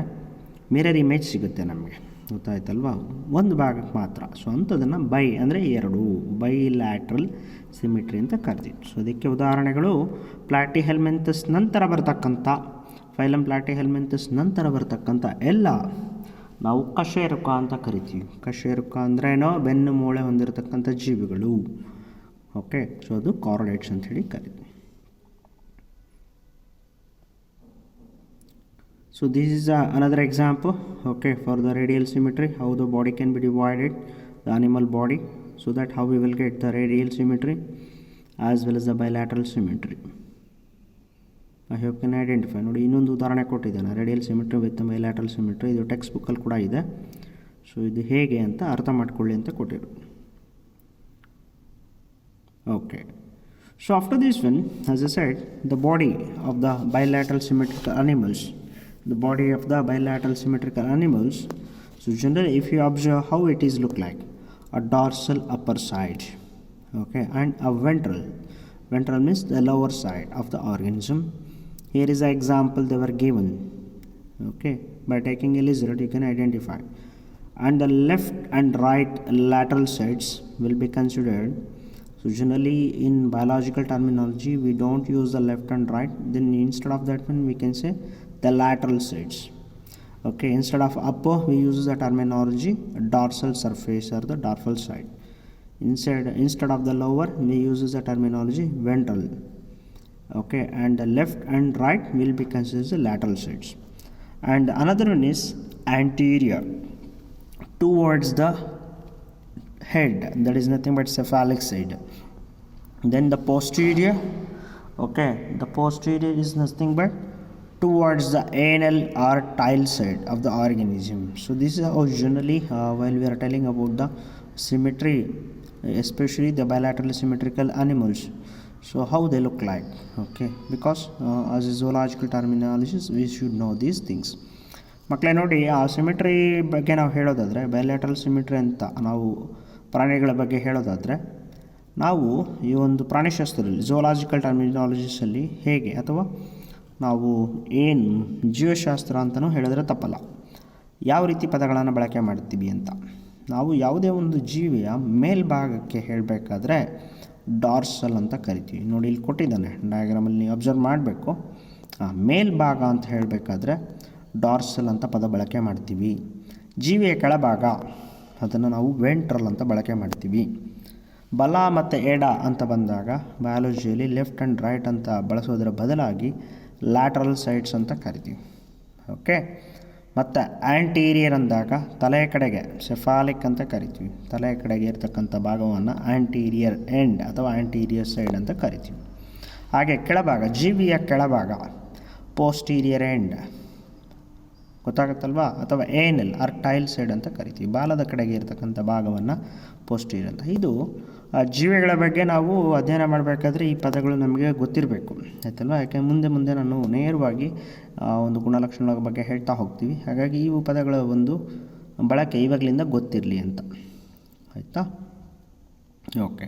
ಮಿರರ್ ಇಮೇಜ್ ಸಿಗುತ್ತೆ ನಮಗೆ, ಗೊತ್ತಾಯ್ತಲ್ವಾ? ಒಂದು ಭಾಗಕ್ಕೆ ಮಾತ್ರ. ಸೊ ಅಂಥದನ್ನು ಬೈ ಅಂದರೆ ಎರಡು, ಬೈಲ್ಯಾಟ್ರಲ್ ಸಿಮಿಟ್ರಿ ಅಂತ ಕರೆದಿತ್ತು. ಸೊ ಅದಕ್ಕೆ ಉದಾಹರಣೆಗಳು ಪ್ಲಾಟಿಹೆಲ್ಮಿಂಥಸ್ ನಂತರ ಬರ್ತಕ್ಕಂಥ, ಫೈಲಮ್ ಪ್ಲಾಟಿಹೆಲ್ಮಿಂಥಸ್ ನಂತರ ಬರ್ತಕ್ಕಂಥ ಎಲ್ಲ ನಾವು ಕಶೇರುಕ ಅಂತ ಕರಿತೀವಿ. ಕಶೇರುಕ ಅಂದ್ರೇನೋ ಬೆನ್ನು ಮೂಳೆ ಹೊಂದಿರತಕ್ಕಂಥ ಜೀವಿಗಳು. ಓಕೆ, ಸೊ ಅದು ಕಾರ್ಡೇಟ್ಸ್ ಅಂತ ಹೇಳಿ ಕರಿತೀವಿ. So this is another example, okay, for the radial symmetry, how the body can be divided, the animal body, so that how we will get the radial symmetry as well as the bilateral symmetry. I hope you can identify. ನೋಡಿ, ಇನ್ನೊಂದು ಉದಾಹರಣೆ ಕೊಟ್ಟಿದ್ದಾನೆ, radial symmetry with bilateral symmetry. ಇದು text ಬುಕ್ಕಲ್ಲಿ ಕೂಡ ಇದೆ. So ಇದು ಹೇಗೆ ಅಂತ ಅರ್ಥ ಮಾಡ್ಕೊಳ್ಳಿ ಅಂತ ಕೊಟ್ಟಿರು. Okay, so after this one, as I said, the body of the bilateral symmetrical animals, the body of the bilateral symmetrical animals, so generally if you observe how it is look like, a dorsal upper side, okay, and a ventral means the lower side of the organism. Here is an example they were given, okay, by taking a lizard you can identify, and the left and right lateral sides will be considered. So generally in biological terminology we don't use the left and right, then instead of that one we can say the lateral sides. Okay, instead of upper we use the terminology dorsal surface or the dorsal side. Instead of the lower we use the terminology ventral. Okay, and the left and right will be considered the lateral sides. And another one is anterior towards the head, that is nothing but cephalic side. Then the posterior, okay, the posterior is nothing but towards the anal or tile side of the organism. So this is how generally while we are telling about the symmetry, especially the bilateral symmetrical animals, so how they look like. Okay, because as a zoological terminologies we should know these things. ಮಕ್ಕಳೇ ನೋಡಿ, ಆ symmetry ಬಗ್ಗೆ ನಾವು ಹೇಳೋದಾದರೆ, bilateral symmetry ಅಂತ ನಾವು ಪ್ರಾಣಿಗಳ ಬಗ್ಗೆ ಹೇಳೋದಾದರೆ, ನಾವು ಈ ಒಂದು ಪ್ರಾಣಿಶಾಸ್ತ್ರದಲ್ಲಿ ಝೂಲಾಜಿಕಲ್ ಟರ್ಮಿನಾಲಜೀಸಲ್ಲಿ ಹೇಗೆ, ಅಥವಾ ನಾವು ಏನು ಜೀವಶಾಸ್ತ್ರ ಅಂತಲೂ ಹೇಳಿದ್ರೆ ತಪ್ಪಲ್ಲ, ಯಾವ ರೀತಿ ಪದಗಳನ್ನು ಬಳಕೆ ಮಾಡ್ತೀವಿ ಅಂತ. ನಾವು ಯಾವುದೇ ಒಂದು ಜೀವಿಯ ಮೇಲ್ಭಾಗಕ್ಕೆ ಹೇಳಬೇಕಾದ್ರೆ ಡಾರ್ಸಲ್ ಅಂತ ಕರಿತೀವಿ. ನೋಡಿ ಇಲ್ಲಿ ಕೊಟ್ಟಿದ್ದಾನೆ ಡಯಾಗ್ರಾಮಲ್ಲಿ, ನೀವು ಅಬ್ಸರ್ವ್ ಮಾಡಬೇಕು. ಮೇಲ್ಭಾಗ ಅಂತ ಹೇಳಬೇಕಾದ್ರೆ ಡಾರ್ಸಲ್ ಅಂತ ಪದ ಬಳಕೆ ಮಾಡ್ತೀವಿ. ಜೀವಿಯ ಕೆಳಭಾಗ ಅದನ್ನು ನಾವು ವೆಂಟ್ರಲ್ ಅಂತ ಬಳಕೆ ಮಾಡ್ತೀವಿ. ಬಲ ಮತ್ತು ಎಡ ಅಂತ ಬಂದಾಗ ಬಯಾಲಜಿಯಲ್ಲಿ ಲೆಫ್ಟ್ ಆ್ಯಂಡ್ ರೈಟ್ ಅಂತ ಬಳಸೋದರ ಬದಲಾಗಿ ಲ್ಯಾಟ್ರಲ್ ಸೈಡ್ಸ್ ಅಂತ ಕರಿತೀವಿ. ಓಕೆ, ಮತ್ತು ಆ್ಯಂಟೀರಿಯರ್ ಅಂದಾಗ ತಲೆಯ ಕಡೆಗೆ ಸೆಫಾಲಿಕ್ ಅಂತ ಕರಿತೀವಿ. ತಲೆಯ ಕಡೆಗೆ ಇರತಕ್ಕಂಥ ಭಾಗವನ್ನು ಆ್ಯಂಟೀರಿಯರ್ ಎಂಡ್ ಅಥವಾ ಆ್ಯಂಟೀರಿಯರ್ ಸೈಡ್ ಅಂತ ಕರಿತೀವಿ. ಹಾಗೆ ಕೆಳಭಾಗ, ಜೀವಿಯ ಕೆಳಭಾಗ ಪೋಸ್ಟೀರಿಯರ್ ಎಂಡ್, ಗೊತ್ತಾಗುತ್ತಲ್ವಾ, ಅಥವಾ ಏನಲ್ ಟೈಲ್ ಸೈಡ್ ಅಂತ ಕರಿತೀವಿ. ಬಾಲದ ಕಡೆಗೆ ಇರತಕ್ಕಂಥ ಭಾಗವನ್ನು ಪೋಸ್ಟೀರಿಯರ್ ಅಂತ. ಇದು ಜೀವಿಗಳ ಬಗ್ಗೆ ನಾವು ಅಧ್ಯಯನ ಮಾಡಬೇಕಾದ್ರೆ ಈ ಪದಗಳು ನಮಗೆ ಗೊತ್ತಿರಬೇಕು, ಆಯ್ತಲ್ವ. ಯಾಕೆ ಮುಂದೆ ನಾನು ನೇರವಾಗಿ ಒಂದು ಗುಣಲಕ್ಷಣಗಳ ಬಗ್ಗೆ ಹೇಳ್ತಾ ಹೋಗ್ತೀವಿ. ಹಾಗಾಗಿ ಈ ಪದಗಳ ಒಂದು ಬಳಕೆ ಇವಾಗಲಿಂದ ಗೊತ್ತಿರಲಿ ಅಂತ, ಆಯಿತಾ. Okay,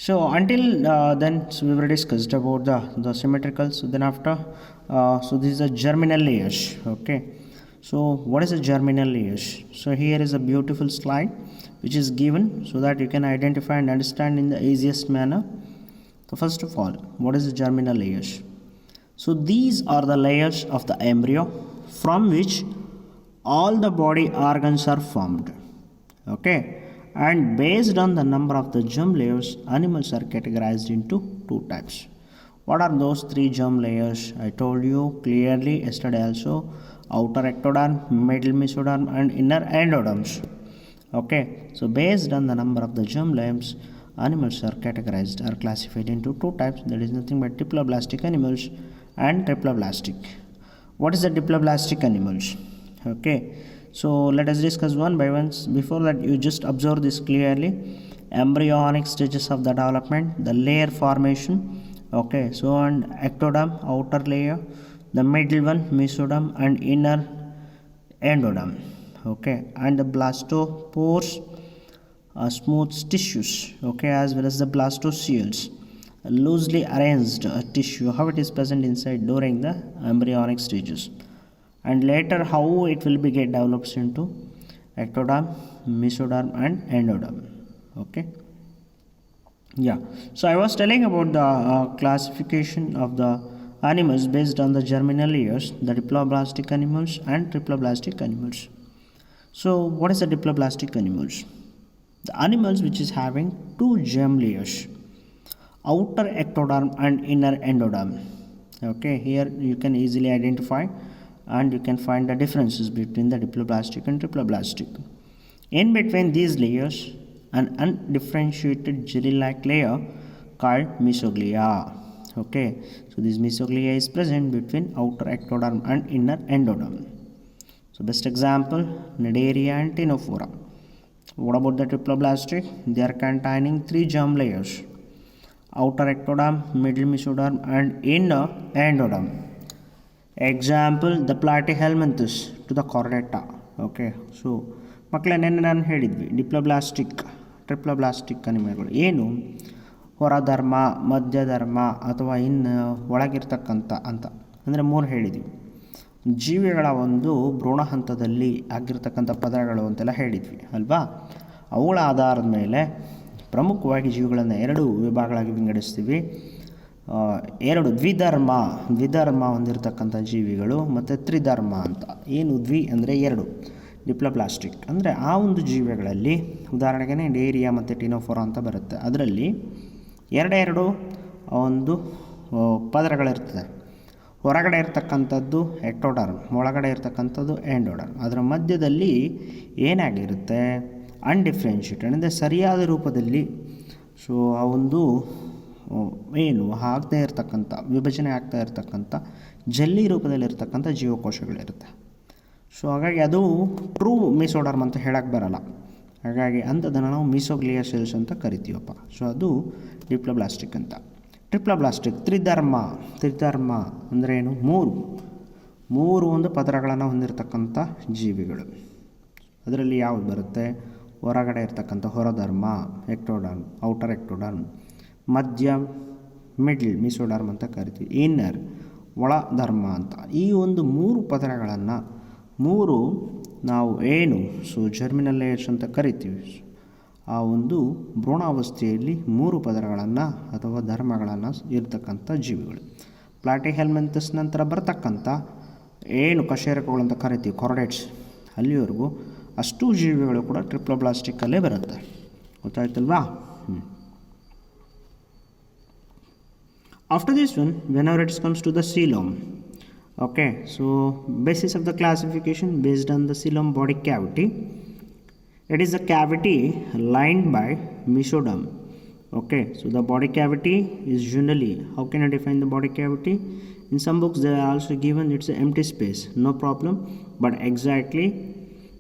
so until then, so we were discussed about the symmetrical. So then after so this is a germinal layers. Okay, so what is a germinal layers? So here is a beautiful slide which is given so that you can identify and understand in the easiest manner. So first of all, what is the germinal layers? So these are the layers of the embryo from which all the body organs are formed. Okay, and based on the number of the germ layers, animals are categorized into two types. What are those three germ layers? I told you clearly yesterday also: outer ectoderm, middle mesoderm, and inner endoderms. Okay, so based on the number of the germ layers, animals are categorized or classified into two types. That is nothing but diploblastic animals and triploblastic. What is the diploblastic animals? Okay, so let us discuss one by one. Before that, you just observe this clearly: embryonic stages of the development, the layer formation. Okay, so and ectoderm, outer layer, the middle one, mesoderm, and inner endoderm. Okay, and the blastopores, smooth tissues. Okay, as well as the blastoceles, loosely arranged tissue, how it is present inside during the embryonic stages, and later how it will be get develops into ectoderm, mesoderm, and endoderm. Okay, yeah, so I was telling about the classification of the animals based on the germinal layers, the diploblastic animals and triploblastic animals. So what is the diploblastic animals? The animals which is having two germ layers, outer ectoderm and inner endoderm. Okay, here you can easily identify and you can find the differences between the diploblastic and triploblastic. In between these layers, an undifferentiated jelly-like layer called mesoglia. Okay, so this mesoglia is present between outer ectoderm and inner endoderm. So best example, Cnidaria and Ctenophora. What about the triploblastic? They are containing three germ layers: outer ectoderm, middle mesoderm, and inner endoderm. Example, the platyhelminthes to the chordata. Okay, so ಮಕ್ಕಳೇ ನೆನ್ನೆ ನಾನು ಹೇಳಿದ್ವಿ ಡಿಪ್ಲೊಬ್ಲಾಸ್ಟಿಕ್ ಟ್ರಿಪ್ಲೊಬ್ಲಾಸ್ಟಿಕ್ ಅನಿಮಲ್ಗಳು ಏನು, ಹೊರಧರ್ಮ, ಮಧ್ಯಧರ್ಮ, ಅಥವಾ ಇನ್ನು ಒಳಗಿರ್ತಕ್ಕಂಥ ಅಂತ ಅಂದರೆ ಮೂರು ಹೇಳಿದ್ವಿ. ಜೀವಿಗಳ ಒಂದು ಭ್ರೂಣ ಹಂತದಲ್ಲಿ ಆಗಿರ್ತಕ್ಕಂಥ ಪದರಗಳು ಅಂತೆಲ್ಲ ಹೇಳಿದ್ವಿ ಅಲ್ವಾ. ಅವುಗಳ ಆಧಾರದ ಮೇಲೆ ಪ್ರಮುಖವಾಗಿ ಜೀವಿಗಳನ್ನು ಎರಡು ವಿಭಾಗಗಳಾಗಿ ವಿಂಗಡಿಸ್ತೀವಿ. ಎರಡು ದ್ವಿಧರ್ಮ ಹೊಂದಿರತಕ್ಕಂಥ ಜೀವಿಗಳು ಮತ್ತು ತ್ರಿಧರ್ಮ ಅಂತ. ಏನು ದ್ವಿ ಅಂದರೆ ಎರಡು, ಡಿಪ್ಲೊಬ್ಲಾಸ್ಟಿಕ್ ಅಂದರೆ ಆ ಒಂದು ಜೀವಿಗಳಲ್ಲಿ ಉದಾಹರಣೆಗೆ ಡೇರಿಯಾ ಮತ್ತು ಟಿನೋಫೋರಾ ಅಂತ ಬರುತ್ತೆ. ಅದರಲ್ಲಿ ಎರಡೆರಡು ಒಂದು ಪದರಗಳಿರ್ತದೆ. ಹೊರಗಡೆ ಇರ್ತಕ್ಕಂಥದ್ದು ಎಕ್ಟೋಡರ್ಮ್, ಒಳಗಡೆ ಇರ್ತಕ್ಕಂಥದ್ದು ಎಂಡೋಡರ್ಮ್. ಅದರ ಮಧ್ಯದಲ್ಲಿ ಏನಾಗಿರುತ್ತೆ, ಅನ್ಡಿಫ್ರೆನ್ಷಿಯೇಟೆಡ್ ಅಂದರೆ ಸರಿಯಾದ ರೂಪದಲ್ಲಿ ಸೊ ಆ ಒಂದು ಏನು ಆಗದೇ ಇರತಕ್ಕಂಥ, ವಿಭಜನೆ ಆಗ್ತಾ ಇರತಕ್ಕಂಥ ಜಲ್ಲಿ ರೂಪದಲ್ಲಿರ್ತಕ್ಕಂಥ ಜೀವಕೋಶಗಳಿರುತ್ತೆ. ಸೊ ಹಾಗಾಗಿ ಅದು ಟ್ರೂ ಮೀಸೋಡರ್ಮ್ ಅಂತ ಹೇಳಕ್ಕೆ ಬರಲ್ಲ. ಹಾಗಾಗಿ ಅಂಥದ್ದನ್ನು ನಾವು ಮೀಸೋಗ್ಲಿಯಾ ಸೆಲ್ಸ್ ಅಂತ ಕರಿತೀವಪ್ಪ. ಸೊ ಅದು ಡಿಪ್ಲೊಬ್ಲಾಸ್ಟಿಕ್ ಅಂತ. ಟ್ರಿಪ್ಲೊಬ್ಲಾಸ್ಟಿಕ್ ತ್ರಿಧರ್ಮ ಅಂದರೆ ಏನು, ಮೂರು ಒಂದು ಪದರಗಳನ್ನು ಹೊಂದಿರತಕ್ಕಂಥ ಜೀವಿಗಳು. ಅದರಲ್ಲಿ ಯಾವುದು ಬರುತ್ತೆ, ಹೊರಗಡೆ ಇರ್ತಕ್ಕಂಥ ಹೊರಧರ್ಮ ಎಕ್ಟೋಡರ್ಮ್, ಔಟರ್ ಎಕ್ಟೋಡರ್ಮ್, ಮಧ್ಯ ಮಿಡ್ಲ್ ಮಿಸೋಡರ್ಮ್ ಅಂತ ಕರಿತೀವಿ, ಇನ್ನರ್ ಒಳಧರ್ಮ ಅಂತ. ಈ ಒಂದು ಮೂರು ಪದರಗಳನ್ನು ನಾವು ಏನು ಸೊ ಜರ್ಮಿನಲ್ ಲೇಯರ್ಸ್ ಅಂತ ಕರಿತೀವಿ. ಆ ಒಂದು ಭ್ರೂಣಾವಸ್ಥೆಯಲ್ಲಿ ಮೂರು ಪದರಗಳನ್ನು ಅಥವಾ ಧರ್ಮಗಳನ್ನು ಇರ್ತಕ್ಕಂಥ ಜೀವಿಗಳು. ಪ್ಲಾಟಿಹೆಲ್ಮಿಂಥಸ್ ನಂತರ ಬರ್ತಕ್ಕಂಥ ಏನು ಕಶೇರುಕಗಳು ಅಂತ ಕರಿತೀವಿ, ಕೊರಡೇಟ್ಸ್, ಅಲ್ಲಿವರೆಗೂ ಅಷ್ಟು ಜೀವಿಗಳು ಕೂಡ ಟ್ರಿಪ್ಲೊಬ್ಲಾಸ್ಟಿಕ್ಕಲ್ಲೇ ಬರುತ್ತೆ. ಗೊತ್ತಾಯ್ತಲ್ವಾ? After this one, whenever it comes to the coelom, okay, so basis of the classification based on the coelom body cavity, it is a cavity lined by mesoderm. Okay, so the body cavity is generally, how can I define the body cavity? In some books they are also given it's an empty space, no problem, but exactly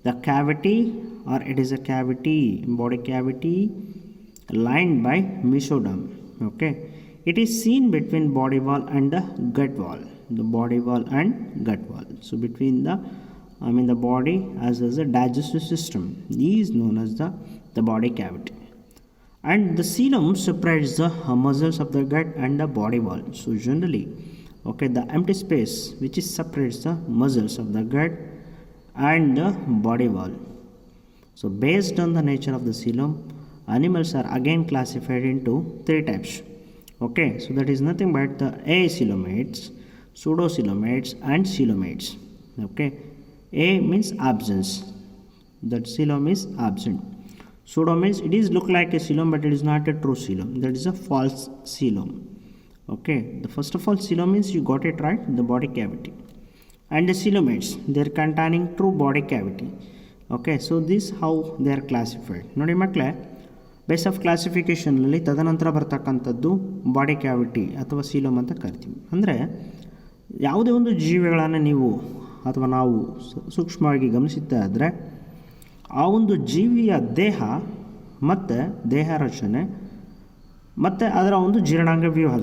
the cavity, or it is a cavity, body cavity lined by mesoderm. Okay, it is seen between body wall and the gut wall, the body wall and gut wall. So between the the body as well as the digestive system is known as the body cavity. And the coelom separates the muscles of the gut and the body wall. So generally, okay, the empty space which is separates the muscles of the gut and the body wall. So based on the nature of the coelom, animals are again classified into 3 types. Okay, so that is nothing but the acoelomates, pseudocoelomates and coelomates. Okay, A means absence, that coelom is absent. Pseudo means it is look like a coelom but it is not a true coelom, that is a false coelom. Okay, the first of all, coelom means you got it right, the body cavity, and the coelomates, they are containing true body cavity. Okay, so this how they are classified. ನೋಡಿ ಮಕ್ಕಳೇ, base of ಕ್ಲಾಸಿಫಿಕೇಷನಲ್ಲಿ ತದನಂತರ ಬರ್ತಕ್ಕಂಥದ್ದು body cavity ಅಥವಾ coelom ಅಂತ ಕರಿತೀವಿ. ಅಂದರೆ ಯಾವುದೇ ಒಂದು ಜೀವಿಗಳನ್ನು ನೀವು ಅಥವಾ ನಾವು ಸೂಕ್ಷ್ಮವಾಗಿ ಗಮನಿಸುತ್ತಾ ಇದ್ದರೆ ಆ ಒಂದು ಜೀವಿಯ ದೇಹ ಮತ್ತು ದೇಹ ರಚನೆ ಮತ್ತು ಅದರ ಒಂದು ಜೀರ್ಣಾಂಗ ವ್ಯೂಹ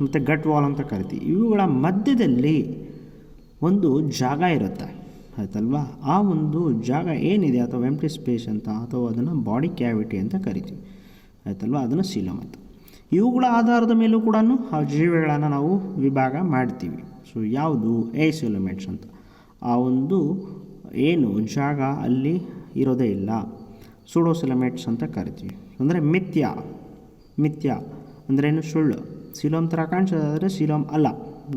ಮತ್ತು ಗಟ್ ವಾಲ್ ಅಂತ ಕರಿತೀವಿ. ಇವುಗಳ ಮಧ್ಯದಲ್ಲಿ ಒಂದು ಜಾಗ ಇರುತ್ತೆ, ಆಯ್ತಲ್ವಾ? ಆ ಒಂದು ಜಾಗ ಏನಿದೆ ಅಥವಾ ಎಂಪ್ಟಿ ಸ್ಪೇಸ್ ಅಂತ, ಅಥವಾ ಅದನ್ನು ಬಾಡಿ ಕ್ಯಾವಿಟಿ ಅಂತ ಕರಿತೀವಿ, ಆಯ್ತಲ್ವಾ? ಅದನ್ನು ಸೀಲಮ್ ಅಂತ. ಇವುಗಳ ಆಧಾರದ ಮೇಲೂ ಕೂಡ ಆ ಜೀವಿಗಳನ್ನು ನಾವು ವಿಭಾಗ ಮಾಡ್ತೀವಿ. ಸೊ ಯಾವುದು ಏಸೋಲಮೇಟ್ಸ್ ಅಂತ, ಆ ಒಂದು ಏನು ಜಾಗ ಅಲ್ಲಿ ಇರೋದೇ ಇಲ್ಲ, ಸೂಡೋಸೆಲಮೇಟ್ಸ್ ಅಂತ ಕರಿತೀವಿ. ಅಂದರೆ ಮಿಥ್ಯ ಅಂದ್ರೇನು, ಸುಳ್ಳು. ಸೀಲೋಮ್ ಥರ ಕಾಣಿಸೋದಾದರೆ ಸೀಲೋಮ್ ಅಲ್ಲ,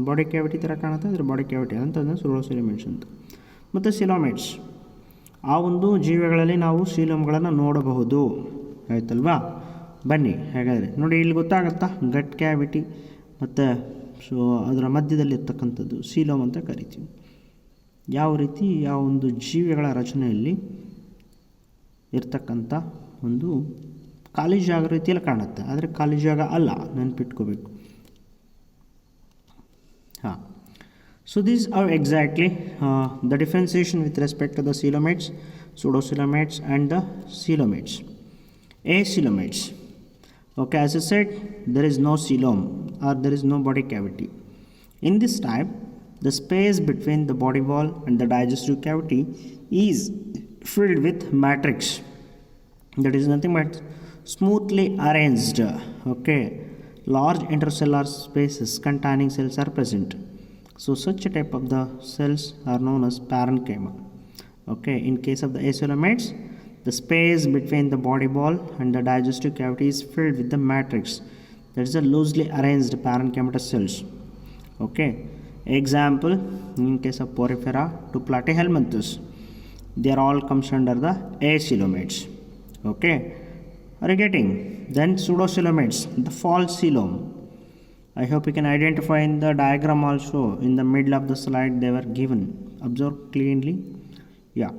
ಬಾಡಿ ಕ್ಯಾವಿಟಿ ಥರ ಕಾಣುತ್ತೆ ಅಂದರೆ ಬಾಡಿ ಕ್ಯಾವಿಟಿ ಅಂತ, ಅದನ್ನು ಸೂಡೋಸೆಲಮೇಟ್ಸ್ ಅಂತ. ಮತ್ತು ಸಿಲೋಮೇಟ್ಸ್, ಆ ಒಂದು ಜೀವಿಗಳಲ್ಲಿ ನಾವು ಸೀಲೋಮ್ಗಳನ್ನು ನೋಡಬಹುದು, ಆಯ್ತಲ್ವಾ? ಬನ್ನಿ ಹಾಗಾದರೆ ನೋಡಿ, ಇಲ್ಲಿ ಗೊತ್ತಾಗುತ್ತಾ ಗಟ್ ಕ್ಯಾವಿಟಿ ಮತ್ತು ಸೊ ಅದರ ಮಧ್ಯದಲ್ಲಿರ್ತಕ್ಕಂಥದ್ದು ಸೀಲೋಮ್ ಅಂತ ಕರಿತೀವಿ. ಯಾವ ರೀತಿ ಯಾವ ಒಂದು ಜೀವಿಗಳ ರಚನೆಯಲ್ಲಿ ಇರ್ತಕ್ಕಂಥ ಒಂದು ಖಾಲಿ ಜಾಗ ರೀತಿಯಲ್ಲಿ ಕಾಣುತ್ತೆ, ಆದರೆ ಖಾಲಿ ಜಾಗ ಅಲ್ಲ, ನೆನಪಿಟ್ಕೋಬೇಕು. ಹಾಂ, so these are exactly the differentiation with respect to the coelomates, pseudocoelomates and the coelomates. Acoelomates, okay, as I said, there is no coelom or there is no body cavity. In this type, the space between the body wall and the digestive cavity is filled with matrix, that is nothing but smoothly arranged, okay, large intercellular spaces containing cells are present. So such a type of the cells are known as parenchyma. Okay, in case of the acoelomates, the space between the body wall and the digestive cavity is filled with the matrix, that is a loosely arranged parenchymatous cells. Okay, example, in case of Porifera to Platyhelminthes, they are all comes under the acoelomates. Okay, are you getting? Then pseudocoelomates, the false coelom. I hope you can identify in the diagram also. In the middle of the slide they were given. Observe cleanly. Yeah.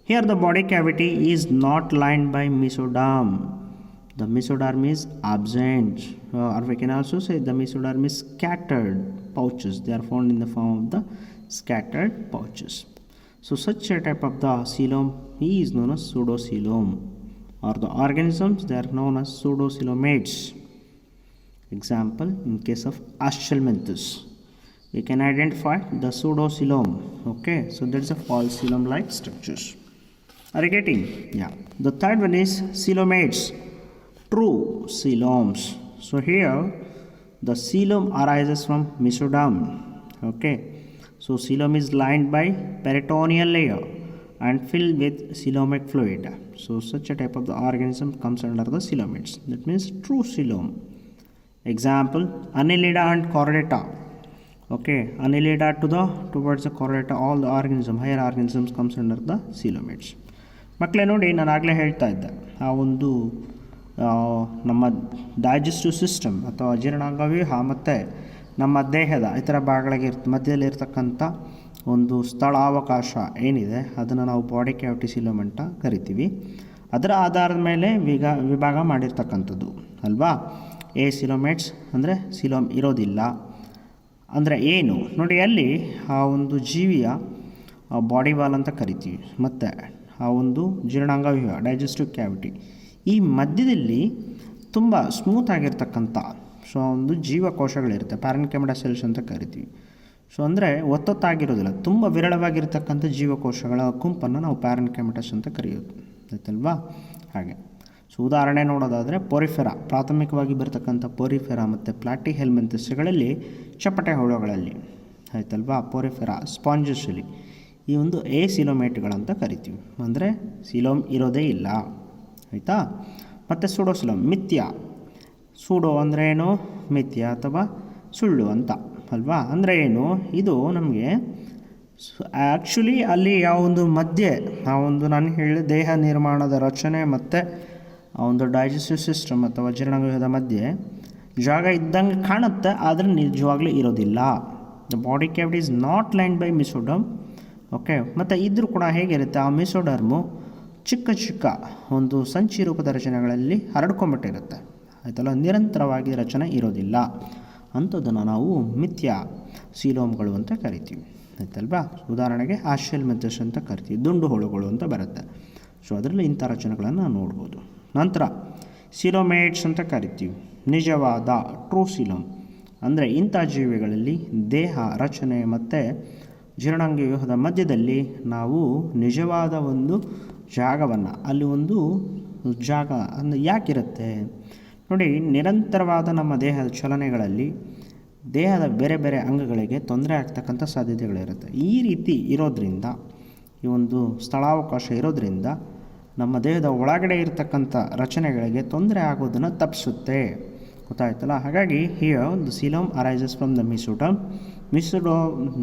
Here the body cavity is not lined by mesoderm. The mesoderm is absent. Or we can also say the mesoderm is scattered pouches. They are found in the form of the scattered pouches. So such a type of the coelom is known as pseudocoelom. Or the organisms, they are known as pseudocoelomates. Example, in case of Aschelminthes, we can identify the pseudocoelom. Okay, so there is a false coelom like structures. Are you getting? Yeah. The third one is coelomates, true coeloms. So here the coelom arises from mesoderm. Okay, so coelom is lined by peritoneal layer and filled with coelomic fluid. So such a type of the organism comes under the coelomates. That means true coelom. Example, Annelida and Chordata. Okay, Annelida towards the Chordata, all the organism, higher organisms comes under the coelomates. ಮಕ್ಕಳೇ ನೋಡಿ, ನಾನು ಆಗಲೇ ಹೇಳ್ತಾ ಇದ್ದೆ, ಆ ಒಂದು ನಮ್ಮ digestive system ಅಥವಾ ಜೀರ್ಣಾಂಗ ವ್ಯೂಹ ಮತ್ತು ನಮ್ಮ ದೇಹದ ಇತರ ಭಾಗಗಳಿಗೆ ಮಧ್ಯದಲ್ಲಿರ್ತಕ್ಕಂಥ ಒಂದು ಸ್ಥಳಾವಕಾಶ ಏನಿದೆ ಅದನ್ನು ನಾವು ಬಾಡಿ ಕ್ಯಾವಿಟಿ ಸೀಲಮ್ ಅಂತ ಕರಿತೀವಿ. ಅದರ ಆಧಾರದ ಮೇಲೆ ವಿಭಾಗ ಮಾಡಿರ್ತಕ್ಕಂಥದ್ದು ಅಲ್ವಾ. acoelomates ಅಂದರೆ ಸೀಲೋಮ್ ಇರೋದಿಲ್ಲ, ಅಂದರೆ ಏನು ನೋಡಿ, ಅಲ್ಲಿ ಆ ಒಂದು ಜೀವಿಯ ಬಾಡಿ ವಾಲ್ ಅಂತ ಕರಿತೀವಿ, ಮತ್ತು ಆ ಒಂದು ಜೀರ್ಣಾಂಗವ್ಯೂಹ ಡೈಜೆಸ್ಟಿವ್ ಕ್ಯಾವಿಟಿ ಈ ಮಧ್ಯದಲ್ಲಿ ತುಂಬ ಸ್ಮೂತ್ ಆಗಿರ್ತಕ್ಕಂಥ ಸೊ ಒಂದು ಜೀವಕೋಶಗಳಿರುತ್ತೆ, ಪ್ಯಾರೆನ್ಕೈಮಾ ಸೆಲ್ಸ್ ಅಂತ ಕರಿತೀವಿ. ಸೊ ಅಂದರೆ ಒತ್ತೊತ್ತಾಗಿರೋದಿಲ್ಲ, ತುಂಬ ವಿರಳವಾಗಿರ್ತಕ್ಕಂಥ ಜೀವಕೋಶಗಳ ಗುಂಪನ್ನು ನಾವು ಪ್ಯಾರೆನ್ಕೈಮಟಸ್ ಅಂತ ಕರೆಯೋದು, ಆಯ್ತಲ್ವಾ? ಹಾಗೆ ಸೊ ಉದಾಹರಣೆ ನೋಡೋದಾದರೆ ಪೋರಿಫೆರಾ, ಪ್ರಾಥಮಿಕವಾಗಿ ಬರ್ತಕ್ಕಂಥ ಪೋರಿಫೆರಾ ಮತ್ತು ಪ್ಲಾಟಿ ಹೆಲ್ಮೆಂಥಸ್ಗಳಲ್ಲಿ ಚಪ್ಪಟೆ ಹುಳುಗಳಲ್ಲಿ, ಆಯ್ತಲ್ವಾ? ಪೋರಿಫೆರಾ ಸ್ಪಾಂಜಸ್ಸಲ್ಲಿ ಈ ಒಂದು ಸಿಲೋಮೇಟ್ಗಳಂತ ಕರಿತೀವಿ, ಅಂದರೆ ಸಿಲೋಮ್ ಇರೋದೇ ಇಲ್ಲ, ಆಯಿತಾ? ಮತ್ತು ಸೂಡೋಸಿಲೋಮ್ ಮಿಥ್ಯ, ಸೂಡೋ ಅಂದರೆ ಏನು, ಮಿಥ್ಯ ಅಥವಾ ಸುಳ್ಳು ಅಂತ ಅಲ್ವಾ? ಅಂದರೆ ಏನು, ಇದು ನಮಗೆ ಆ್ಯಕ್ಚುಲಿ ಅಲ್ಲಿ ಆ ಒಂದು ಮಧ್ಯೆ ಆ ಒಂದು ನಾನು ಹೇಳಿದ ದೇಹ ನಿರ್ಮಾಣದ ರಚನೆ ಮತ್ತು ಆ ಒಂದು ಡೈಜೆಸ್ಟಿವ್ ಸಿಸ್ಟಮ್ ಅಥವಾ ಜೀರ್ಣಾಂಗವ್ಯೂಹದ ಮಧ್ಯೆ ಜಾಗ ಇದ್ದಂಗೆ ಕಾಣುತ್ತೆ, ಆದರೆ ನಿಜವಾಗ್ಲೂ ಇರೋದಿಲ್ಲ. The body cavity is not lined by mesoderm. Okay, ಮತ್ತು ಇದ್ರೂ ಕೂಡ ಹೇಗಿರುತ್ತೆ, ಆ ಮಿಸೋಡರ್ಮು ಚಿಕ್ಕ ಚಿಕ್ಕ ಒಂದು ಸಂಚಿ ರೂಪದ ರಚನೆಗಳಲ್ಲಿ ಹರಡ್ಕೊಂಬಿಟ್ಟಿರುತ್ತೆ, ಆಯ್ತಲ್ಲ? ನಿರಂತರವಾಗಿ ರಚನೆ ಇರೋದಿಲ್ಲ, ಅಂಥದ್ದನ್ನು ನಾವು ಮಿಥ್ಯ ಸೀಲೋಮ್ಗಳು ಅಂತ ಕರಿತೀವಿ, ಆಯ್ತಲ್ವಾ? ಉದಾಹರಣೆಗೆ ಆಶೆಲ್ಮೆಂಥಸ್ ಅಂತ ಕರಿತೀವಿ, ದುಂಡು ಹುಳುಗಳು ಅಂತ ಬರುತ್ತೆ. ಸೊ ಅದರಲ್ಲಿ ಇಂಥ ರಚನೆಗಳನ್ನು ನೋಡ್ಬೋದು. ನಂತರ ಸಿಲೋಮೇಟ್ಸ್ ಅಂತ ಕರಿತೀವಿ, ನಿಜವಾದ ಟ್ರೂ ಸಿಲೋಮ್, ಅಂದರೆ ಇಂಥ ಜೀವಿಗಳಲ್ಲಿ ದೇಹ ರಚನೆ ಮತ್ತು ಜೀರ್ಣಾಂಗವ್ಯೂಹದ ಮಧ್ಯದಲ್ಲಿ ನಾವು ನಿಜವಾದ ಒಂದು ಜಾಗವನ್ನು, ಅಲ್ಲಿ ಒಂದು ಜಾಗ ಅಂದರೆ ಯಾಕಿರುತ್ತೆ ನೋಡಿ, ನಿರಂತರವಾದ ನಮ್ಮ ದೇಹದ ಚಲನೆಗಳಲ್ಲಿ ದೇಹದ ಬೇರೆ ಬೇರೆ ಅಂಗಗಳಿಗೆ ತೊಂದರೆ ಆಗ್ತಕ್ಕಂಥ ಸಾಧ್ಯತೆಗಳಿರುತ್ತೆ. ಈ ರೀತಿ ಇರೋದರಿಂದ, ಈ ಒಂದು ಸ್ಥಳಾವಕಾಶ ಇರೋದರಿಂದ ನಮ್ಮ ದೇಹದ ಒಳಗಡೆ ಇರತಕ್ಕಂಥ ರಚನೆಗಳಿಗೆ ತೊಂದರೆ ಆಗೋದನ್ನು ತಪ್ಪಿಸುತ್ತೆ, ಗೊತ್ತಾಯ್ತಲ್ಲ? ಹಾಗಾಗಿ here the coelom arises from the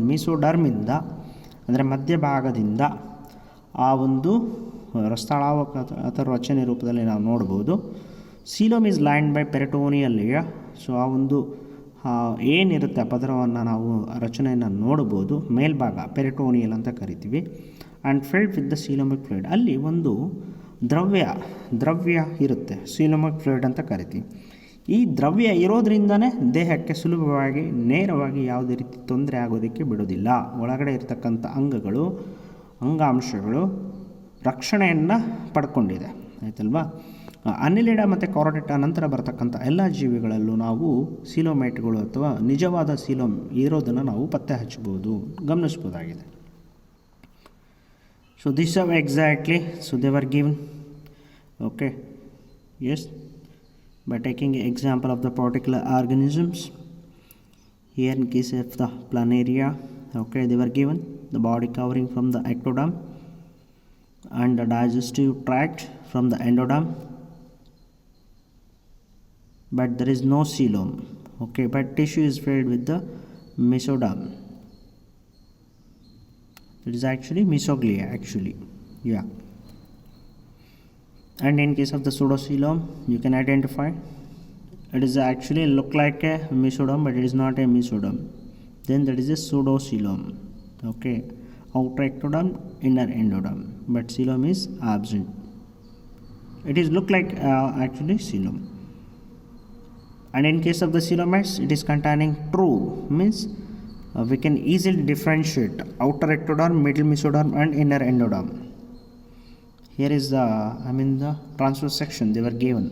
ಮಿಸೋಡರ್ಮಿಂದ ಅಂದರೆ ಮಧ್ಯಭಾಗದಿಂದ ಆ ಒಂದು ಸ್ಥಳಾವಕಾಶ ಅಥವಾ ರಚನೆ ರೂಪದಲ್ಲಿ ನಾವು ನೋಡ್ಬೋದು. Coelom is lined by peritoneal layer. So ಆ ಒಂದು ಏನಿರುತ್ತೆ ಪದರವನ್ನು ನಾವು ರಚನೆಯನ್ನು ನೋಡ್ಬೋದು, ಮೇಲ್ಭಾಗ ಪೆರಿಟೋನಿಯಲ್ ಅಂತ ಕರಿತೀವಿ. And filled with the coelomic fluid, ಅಲ್ಲಿ ಒಂದು ದ್ರವ್ಯ ಇರುತ್ತೆ, ಸೀಲೋಮಿಕ್ ಫ್ಲೂಯಿಡ್ ಅಂತ ಕರಿತೀವಿ. ಈ ದ್ರವ್ಯ ಇರೋದ್ರಿಂದನೇ ದೇಹಕ್ಕೆ ಸುಲಭವಾಗಿ ನೇರವಾಗಿ ಯಾವುದೇ ರೀತಿ ತೊಂದರೆ ಆಗೋದಕ್ಕೆ ಬಿಡೋದಿಲ್ಲ. ಒಳಗಡೆ ಇರತಕ್ಕಂಥ ಅಂಗಾಂಶಗಳು ರಕ್ಷಣೆಯನ್ನು ಪಡ್ಕೊಂಡಿದೆ, ಆಯ್ತಲ್ವಾ? ಅನಿಲಿಡ ಮತ್ತು ಕಾರೋಟಿಟ ನಂತರ ಬರ್ತಕ್ಕಂಥ ಎಲ್ಲ ಜೀವಿಗಳಲ್ಲೂ ನಾವು ಸಿಲೋಮೇಟ್ಗಳು ಅಥವಾ ನಿಜವಾದ ಸಿಲೋಮ್ ಇರೋದನ್ನು ನಾವು ಪತ್ತೆ ಹಚ್ಚಬಹುದು, ಗಮನಿಸ್ಬೋದಾಗಿದೆ. So this are exactly, so they were given, okay, yes, by taking an example of the particular organisms. Here in case of the planaria, okay, they were given the body covering from the ectoderm and the digestive tract from the endoderm, but there is no coelom, okay, but tissue is filled with the mesoderm. It is actually mesoglia actually, yeah. And in case of the pseudocoelom, you can identify it is actually look like a mesoderm, but it is not a mesoderm. Then that is a pseudocoelom, okay, outer ectoderm, inner endoderm, but coelom is absent. It is look like actually coelom. And in case of the coelomates, it is containing true, means we can easily differentiate outer ectoderm, middle mesoderm and inner endoderm. Here is the transverse section they were given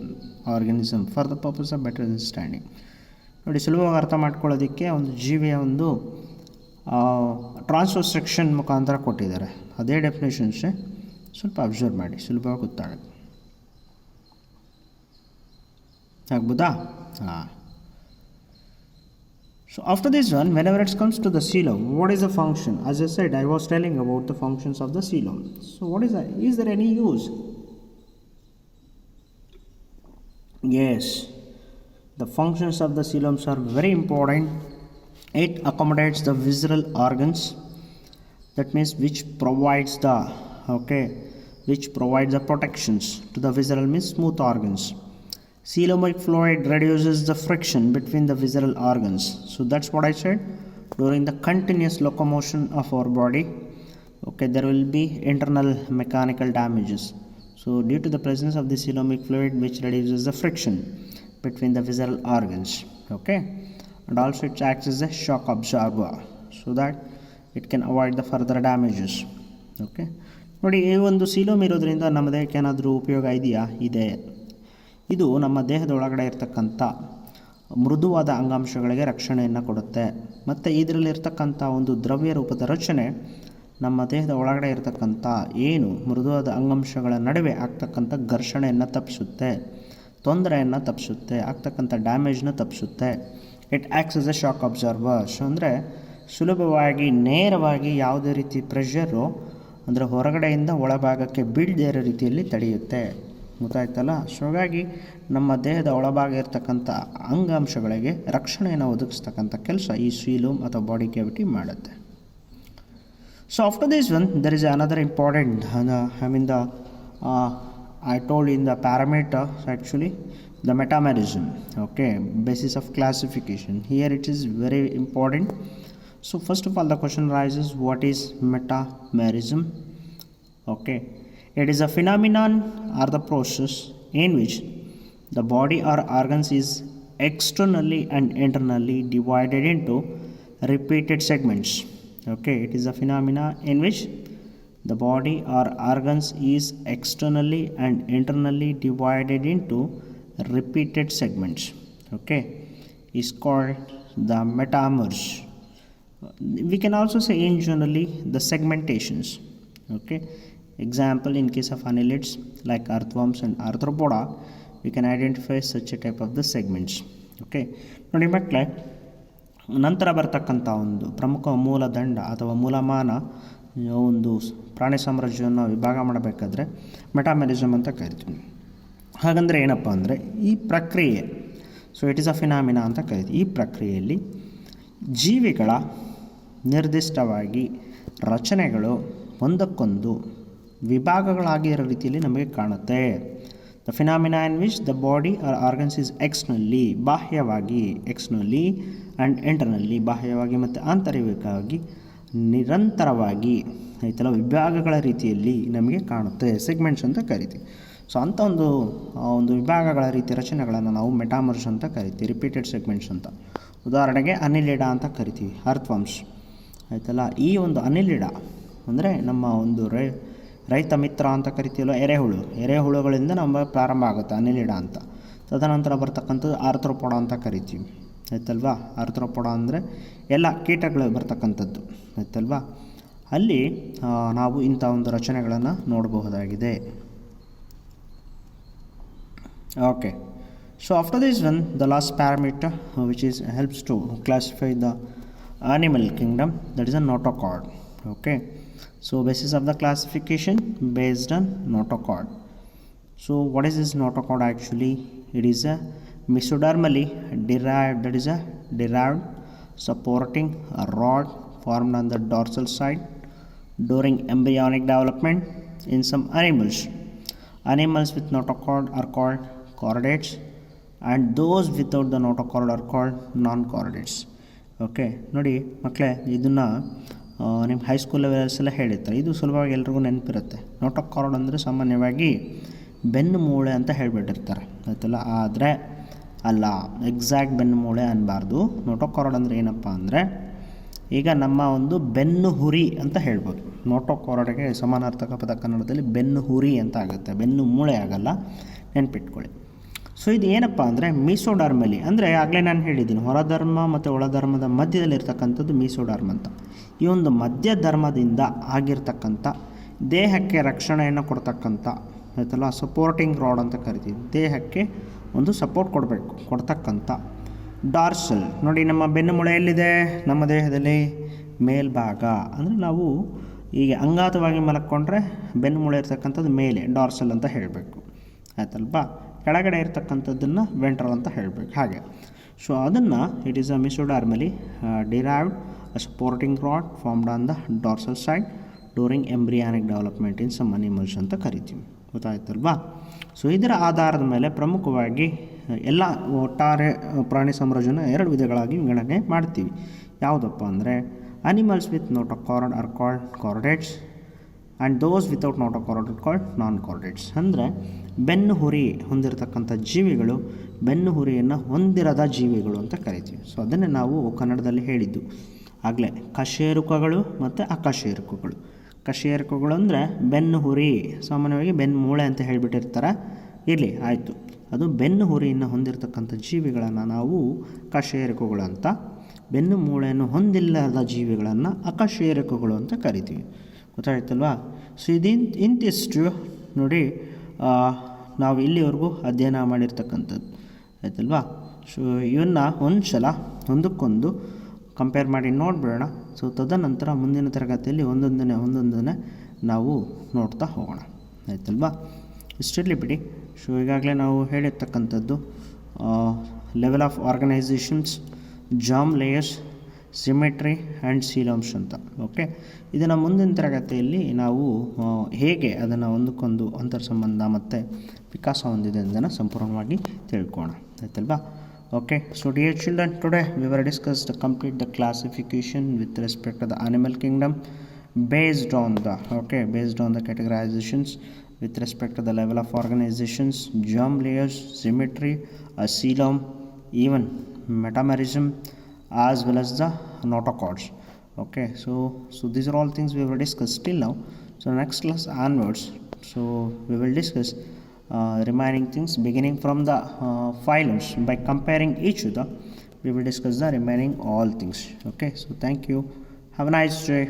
organism for the purpose of better understanding. ನೋಡಿ, ಸುಲಭವಾಗಿ ಅರ್ಥ ಮಾಡ್ಕೊಳ್ಳೋದಕ್ಕೆ ಒಂದು ಜೀವಿಯ ಒಂದು transfer section ಮುಖಾಂತರ ಕೊಟ್ಟಿದ್ದಾರೆ. ಅದೇ ಡೆಫಿನೇಷನ್ಸೇ ಸ್ವಲ್ಪ ಅಬ್ಸರ್ವ್ ಮಾಡಿ, ಸುಲಭವಾಗಿ ಗೊತ್ತಾಗುತ್ತೆ. ಆಗ್ಬೋದಾ? ಹಾಂ. So after this one, whenever it comes to the coelom, what is the function? As I said, I was telling about the functions of the coelom. So what is that? Is there any use? Yes, the functions of the coeloms are very important. It accommodates the visceral organs, that means which provides the protections to the visceral, means smooth organs. Coelomic fluid reduces the friction between the visceral organs. So that's what I said. During the continuous locomotion of our body, okay, there will be internal mechanical damages. So due to the presence of the coelomic fluid, which reduces the friction between the visceral organs, okay, and also it acts as a shock absorber so that it can avoid the further damages. Okay ನೋಡಿ, ಈ ಒಂದು coelom ಇರೋದ್ರಿಂದ ನಮ್ಮ ದೇಹಕ್ಕೆ ಏನಾದರೂ ಉಪಯೋಗ ಇದೆಯಾ? ಇದೆ. ಇದು ನಮ್ಮ ದೇಹದ ಒಳಗಡೆ ಇರತಕ್ಕಂಥ ಮೃದುವಾದ ಅಂಗಾಂಶಗಳಿಗೆ ರಕ್ಷಣೆಯನ್ನು ಕೊಡುತ್ತೆ. ಮತ್ತು ಇದರಲ್ಲಿರ್ತಕ್ಕಂಥ ಒಂದು ದ್ರವ್ಯ ರೂಪದ ರಚನೆ ನಮ್ಮ ದೇಹದ ಒಳಗಡೆ ಇರತಕ್ಕಂಥ ಏನು ಮೃದುವಾದ ಅಂಗಾಂಶಗಳ ನಡುವೆ ಆಗ್ತಕ್ಕಂಥ ಘರ್ಷಣೆಯನ್ನು ತಪ್ಪಿಸುತ್ತೆ, ತೊಂದರೆಯನ್ನು ತಪ್ಪಿಸುತ್ತೆ, ಆಗ್ತಕ್ಕಂಥ ಡ್ಯಾಮೇಜ್ನ ತಪ್ಪಿಸುತ್ತೆ. It acts as a shock absorbers, ಅಂದರೆ ಸುಲಭವಾಗಿ ನೇರವಾಗಿ ಯಾವುದೇ ರೀತಿ ಪ್ರೆಷರು ಅಂದರೆ ಹೊರಗಡೆಯಿಂದ ಒಳಭಾಗಕ್ಕೆ ಬೀಳದೇ ಇರೋ ರೀತಿಯಲ್ಲಿ ತಡೆಯುತ್ತೆ. ಗೊತ್ತಾಯ್ತಲ್ಲ? ಸೊ ಹಾಗಾಗಿ ನಮ್ಮ ದೇಹದ ಒಳಭಾಗ ಇರ್ತಕ್ಕಂಥ ಅಂಗಾಂಶಗಳಿಗೆ ರಕ್ಷಣೆಯನ್ನು ಒದಗಿಸ್ತಕ್ಕಂಥ ಕೆಲಸ ಈ ಸೀಲೋಮ್ ಅಥವಾ ಬಾಡಿ ಕ್ಯಾವಿಟಿ ಮಾಡುತ್ತೆ. So after this one, there is another important, I told in the parameters actually, the metamerism, okay, basis of classification. Here it is very important. So first of all, the question arises, what is metamerism? Okay, it is a phenomenon or the process in which the body or organs is externally and internally divided into repeated segments. Okay, it is a phenomena in which the body or organs is externally and internally divided into repeated segments. Okay, is called the metamers. We can also say in generally the segmentations. Okay, example, in case of annelids like earthworms and arthropoda, we can identify such a type of the segments. Okay, ನೋಡಿ ಮಕ್ಕಳೇ, ನಂತರ ಬರ್ತಕ್ಕಂಥ ಒಂದು ಪ್ರಮುಖ ಮೂಲದಂಡ ಅಥವಾ ಮೂಲಮಾನ ಒಂದು ಪ್ರಾಣಿ ಸಾಮ್ರಾಜ್ಯವನ್ನು ವಿಭಾಗ ಮಾಡಬೇಕಾದ್ರೆ ಮೆಟಾಮೆರಿಸಮ್ ಅಂತ ಕರಿತೀವಿ. ಹಾಗಂದರೆ ಏನಪ್ಪ ಅಂದರೆ ಈ ಪ್ರಕ್ರಿಯೆ, so it is a phenomena ಅಂತ ಕರಿತೀವಿ. ಈ ಪ್ರಕ್ರಿಯೆಯಲ್ಲಿ ಜೀವಿಗಳ ನಿರ್ದಿಷ್ಟವಾಗಿ ರಚನೆಗಳು ಒಂದಕ್ಕೊಂದು ವಿಭಾಗಗಳಾಗಿರೋ ರೀತಿಯಲ್ಲಿ ನಮಗೆ ಕಾಣುತ್ತೆ. The phenomena in which the body are organs is ಎಕ್ಸ್ನಲ್ಲಿ, ಬಾಹ್ಯವಾಗಿ, ಎಕ್ಸ್ನಲ್ಲಿ ಆ್ಯಂಡ್ ಇಂಟರ್ನಲ್ಲಿ, ಬಾಹ್ಯವಾಗಿ ಮತ್ತು ಆಂತರಿಕವಾಗಿ ನಿರಂತರವಾಗಿ ಆಯ್ತಲ್ಲ ವಿಭಾಗಗಳ ರೀತಿಯಲ್ಲಿ ನಮಗೆ ಕಾಣುತ್ತೆ. ಸೆಗ್ಮೆಂಟ್ಸ್ ಅಂತ ಕರಿತೀವಿ. ಸೊ ಅಂಥ ಒಂದು ವಿಭಾಗಗಳ ರೀತಿಯ ರಚನೆಗಳನ್ನು ನಾವು ಮೆಟಾಮರ್ಸ್ ಅಂತ ಕರಿತೀವಿ, ರಿಪೀಟೆಡ್ ಸೆಗ್ಮೆಂಟ್ಸ್ ಅಂತ. ಉದಾಹರಣೆಗೆ ಅನಿಲಿಡ ಅಂತ ಕರಿತೀವಿ, ಅರ್ಥ್ವಮ್ಸ್ ಆಯ್ತಲ್ಲ. ಈ ಒಂದು ಅನಿಲಿಡ ಅಂದರೆ ನಮ್ಮ ಒಂದು ರೈತ ಮಿತ್ರ ಅಂತ ಕರಿತೀವಲ್ಲ, ಎರೆಹುಳುಗಳಿಂದ ನಮ್ಮ ಪ್ರಾರಂಭ ಆಗುತ್ತೆ ಅನಿಲಿಡ ಅಂತ. ತದನಂತರ ಬರ್ತಕ್ಕಂಥದ್ದು ಆರ್ಥ್ರೋಪೊಡ ಅಂತ ಕರಿತೀವಿ ಆಯ್ತಲ್ವಾ. ಆರ್ಥ್ರೋಪೊಡ ಅಂದರೆ ಎಲ್ಲ ಕೀಟಗಳು ಬರ್ತಕ್ಕಂಥದ್ದು ಆಯ್ತಲ್ವಾ. ಅಲ್ಲಿ ನಾವು ಇಂಥ ಒಂದು ರಚನೆಗಳನ್ನು ನೋಡಬಹುದಾಗಿದೆ. Okay, so after this one the last parameter which is helps to classify the animal kingdom, that is a notochord. Okay, so basis of the classification based on notochord. So what is this notochord actually? It is a mesodermally derived, that is a derived supporting rod formed on the dorsal side during embryonic development in some animals. Animals with notochord are called chordates and those without the notochord are called non-chordates. Okay, ನೋಡಿ ಮಕ್ಕಳೇ, ಇದನ್ನು ನಿಮ್ಮ high school ಲೆವೆಲ್ಸೆಲ್ಲ ಹೇಳಿರ್ತಾರೆ. ಇದು ಸುಲಭವಾಗಿ ಎಲ್ರಿಗೂ ನೆನಪಿರುತ್ತೆ. Notochord ಅಂದರೆ ಸಾಮಾನ್ಯವಾಗಿ ಬೆನ್ನು ಮೂಳೆ ಅಂತ ಹೇಳಿಬಿಟ್ಟಿರ್ತಾರೆ ಆಯ್ತಲ್ಲ. ಆದರೆ ಅಲ್ಲ, ಎಕ್ಸಾಕ್ಟ್ ಬೆನ್ನು ಮೂಳೆ ಅನ್ನಬಾರ್ದು. ನೋಟೋಕಾರ್ಡ್ ಅಂದರೆ ಏನಪ್ಪ ಅಂದರೆ ಈಗ ನಮ್ಮ ಒಂದು ಬೆನ್ನು ಹುರಿ ಅಂತ ಹೇಳ್ಬೋದು. ನೋಟೋಕಾರ್ಡ್ಗೆ ಸಮಾನಾರ್ಥಕ ಪದ ಕನ್ನಡದಲ್ಲಿ ಬೆನ್ನು ಹುರಿ ಅಂತ ಆಗುತ್ತೆ, ಬೆನ್ನು ಮೂಳೆ ಆಗಲ್ಲ, ನೆನ್ಪಿಟ್ಕೊಳ್ಳಿ. ಸೊ ಇದು ಏನಪ್ಪ ಅಂದರೆ ಮೀಸೋಡರ್ಮಲಿ, ಅಂದರೆ ಆಗಲೇ ನಾನು ಹೇಳಿದ್ದೀನಿ ಹೊರಧರ್ಮ ಮತ್ತು ಒಳಧರ್ಮದ ಮಧ್ಯದಲ್ಲಿರ್ತಕ್ಕಂಥದ್ದು ಮೀಸೋಡರ್ಮ್ ಅಂತ. ಈ ಒಂದು ಮಧ್ಯಧರ್ಮದಿಂದ ಆಗಿರ್ತಕ್ಕಂಥ ದೇಹಕ್ಕೆ ರಕ್ಷಣೆಯನ್ನು ಕೊಡ್ತಕ್ಕಂಥ ಆಯ್ತಲ್ಲ ಸಪೋರ್ಟಿಂಗ್ ರಾಡ್ ಅಂತ ಕರಿತೀವಿ. ದೇಹಕ್ಕೆ ಒಂದು ಸಪೋರ್ಟ್ ಕೊಡ್ತಕ್ಕಂಥ ಡಾರ್ಸಲ್. ನೋಡಿ ನಮ್ಮ ಬೆನ್ನು ಮೂಳೆಯಲ್ಲಿದೆ ನಮ್ಮ ದೇಹದಲ್ಲಿ ಮೇಲ್ಭಾಗ, ಅಂದರೆ ನಾವು ಈಗ ಅಂಗಾತವಾಗಿ ಮಲಕ್ಕೊಂಡ್ರೆ ಬೆನ್ನು ಮೂಳೆ ಇರ್ತಕ್ಕಂಥದ್ದು ಮೇಲೆ ಡಾರ್ಸಲ್ ಅಂತ ಹೇಳಬೇಕು ಆಯ್ತಲ್ವಾ. ಕೆಳಗಡೆ ಇರ್ತಕ್ಕಂಥದ್ದನ್ನು ವೆಂಟ್ರಲ್ ಅಂತ ಹೇಳಬೇಕು ಹಾಗೆ. ಸೊ ಅದನ್ನು it is a mesodermally derived a supporting rod formed on the dorsal side during embryonic development in some animals ಅಂತ ಕರಿತೀವಿ. ಗೊತ್ತಾಯ್ತಲ್ವಾ. ಸೊ ಇದರ ಆಧಾರದ ಮೇಲೆ ಪ್ರಮುಖವಾಗಿ ಎಲ್ಲ ಒಟ್ಟಾರೆ ಪ್ರಾಣಿ ಸಾಮ್ರಾಜ್ಯನ ಎರಡು ವಿಧಗಳಾಗಿ ವಿಂಗಡಣೆ ಮಾಡ್ತೀವಿ. ಯಾವುದಪ್ಪ ಅಂದರೆ animals with notochord are called chordates and those without notochord are called non chordates. ಅಂದರೆ ಬೆನ್ನು ಹುರಿ ಹೊಂದಿರತಕ್ಕಂಥ ಜೀವಿಗಳು ಬೆನ್ನು ಹುರಿಯನ್ನು ಹೊಂದಿರದ ಜೀವಿಗಳು ಅಂತ ಕರಿತೀವಿ. ಸೊ ಅದನ್ನೇ ನಾವು ಕನ್ನಡದಲ್ಲಿ ಹೇಳಿದ್ದು ಆಗಲೇ, ಕಶೇರುಕಗಳು ಮತ್ತು ಅಕಶೇರುಕಗಳು. ಕಶೇರುಕಗಳು ಅಂದರೆ ಬೆನ್ನು ಹುರಿ, ಸಾಮಾನ್ಯವಾಗಿ ಬೆನ್ನು ಮೂಳೆ ಅಂತ ಹೇಳಿಬಿಟ್ಟಿರ್ತಾರೆ, ಇರಲಿ ಆಯಿತು, ಅದು ಬೆನ್ನು ಹುರಿಯನ್ನು ಹೊಂದಿರತಕ್ಕಂಥ ಜೀವಿಗಳನ್ನು ನಾವು ಕಶೇರುಕಗಳು ಅಂತ, ಬೆನ್ನು ಮೂಳೆಯನ್ನು ಹೊಂದಿಲ್ಲದ ಜೀವಿಗಳನ್ನು ಅಕಶೇರುಕಗಳು ಅಂತ ಕರಿತೀವಿ. ಗೊತ್ತಾಯ್ತಲ್ವಾ? ಸೊ ಇಂತಿಷ್ಟು ನೋಡಿ ನಾವು ಇಲ್ಲಿವರೆಗೂ ಅಧ್ಯಯನ ಮಾಡಿರ್ತಕ್ಕಂಥದ್ದು ಆಯ್ತಲ್ವಾ? ಸೊ ಇವನ್ನ ಒಂದು ಸಲ ಒಂದಕ್ಕೊಂದು ಕಂಪೇರ್ ಮಾಡಿ ನೋಡಿಬಿಡೋಣ. ಸೊ ತದನಂತರ ಮುಂದಿನ ತರಗತಿಯಲ್ಲಿ ಒಂದೊಂದನೇ ನಾವು ನೋಡ್ತಾ ಹೋಗೋಣ ಆಯ್ತಲ್ವಾ? ಇಷ್ಟಿರಲಿ ಬಿಡಿ. ಸೊ ಈಗಾಗಲೇ ನಾವು ಹೇಳಿರ್ತಕ್ಕಂಥದ್ದು level of organisations, germ layers, symmetry and coeloms ಅಂತ. ಓಕೆ, ಇದನ್ನು ಮುಂದಿನ ತರಗತಿಯಲ್ಲಿ ನಾವು ಹೇಗೆ ಅದನ್ನು ಒಂದಕ್ಕೊಂದು ಅಂತರ್ ಸಂಬಂಧ ಮತ್ತು ವಿಕಾಸ ಹೊಂದಿದೆ ಅದನ್ನು ಸಂಪೂರ್ಣವಾಗಿ ತಿಳ್ಕೊಳ್ಳೋಣ ಆಯ್ತಲ್ವಾ? Okay, so dear children, today we were discussed complete the classification with respect to the animal kingdom based on the categorizations with respect to the level of organizations, germ layers, symmetry, coelom, even metamerism, as well as the notochords. Okay, so these are all things we will discuss till now. So next class onwards, so we will discuss remaining things beginning from the phylums. By comparing each other, we will discuss the remaining all things. Okay, so thank you, have a nice day.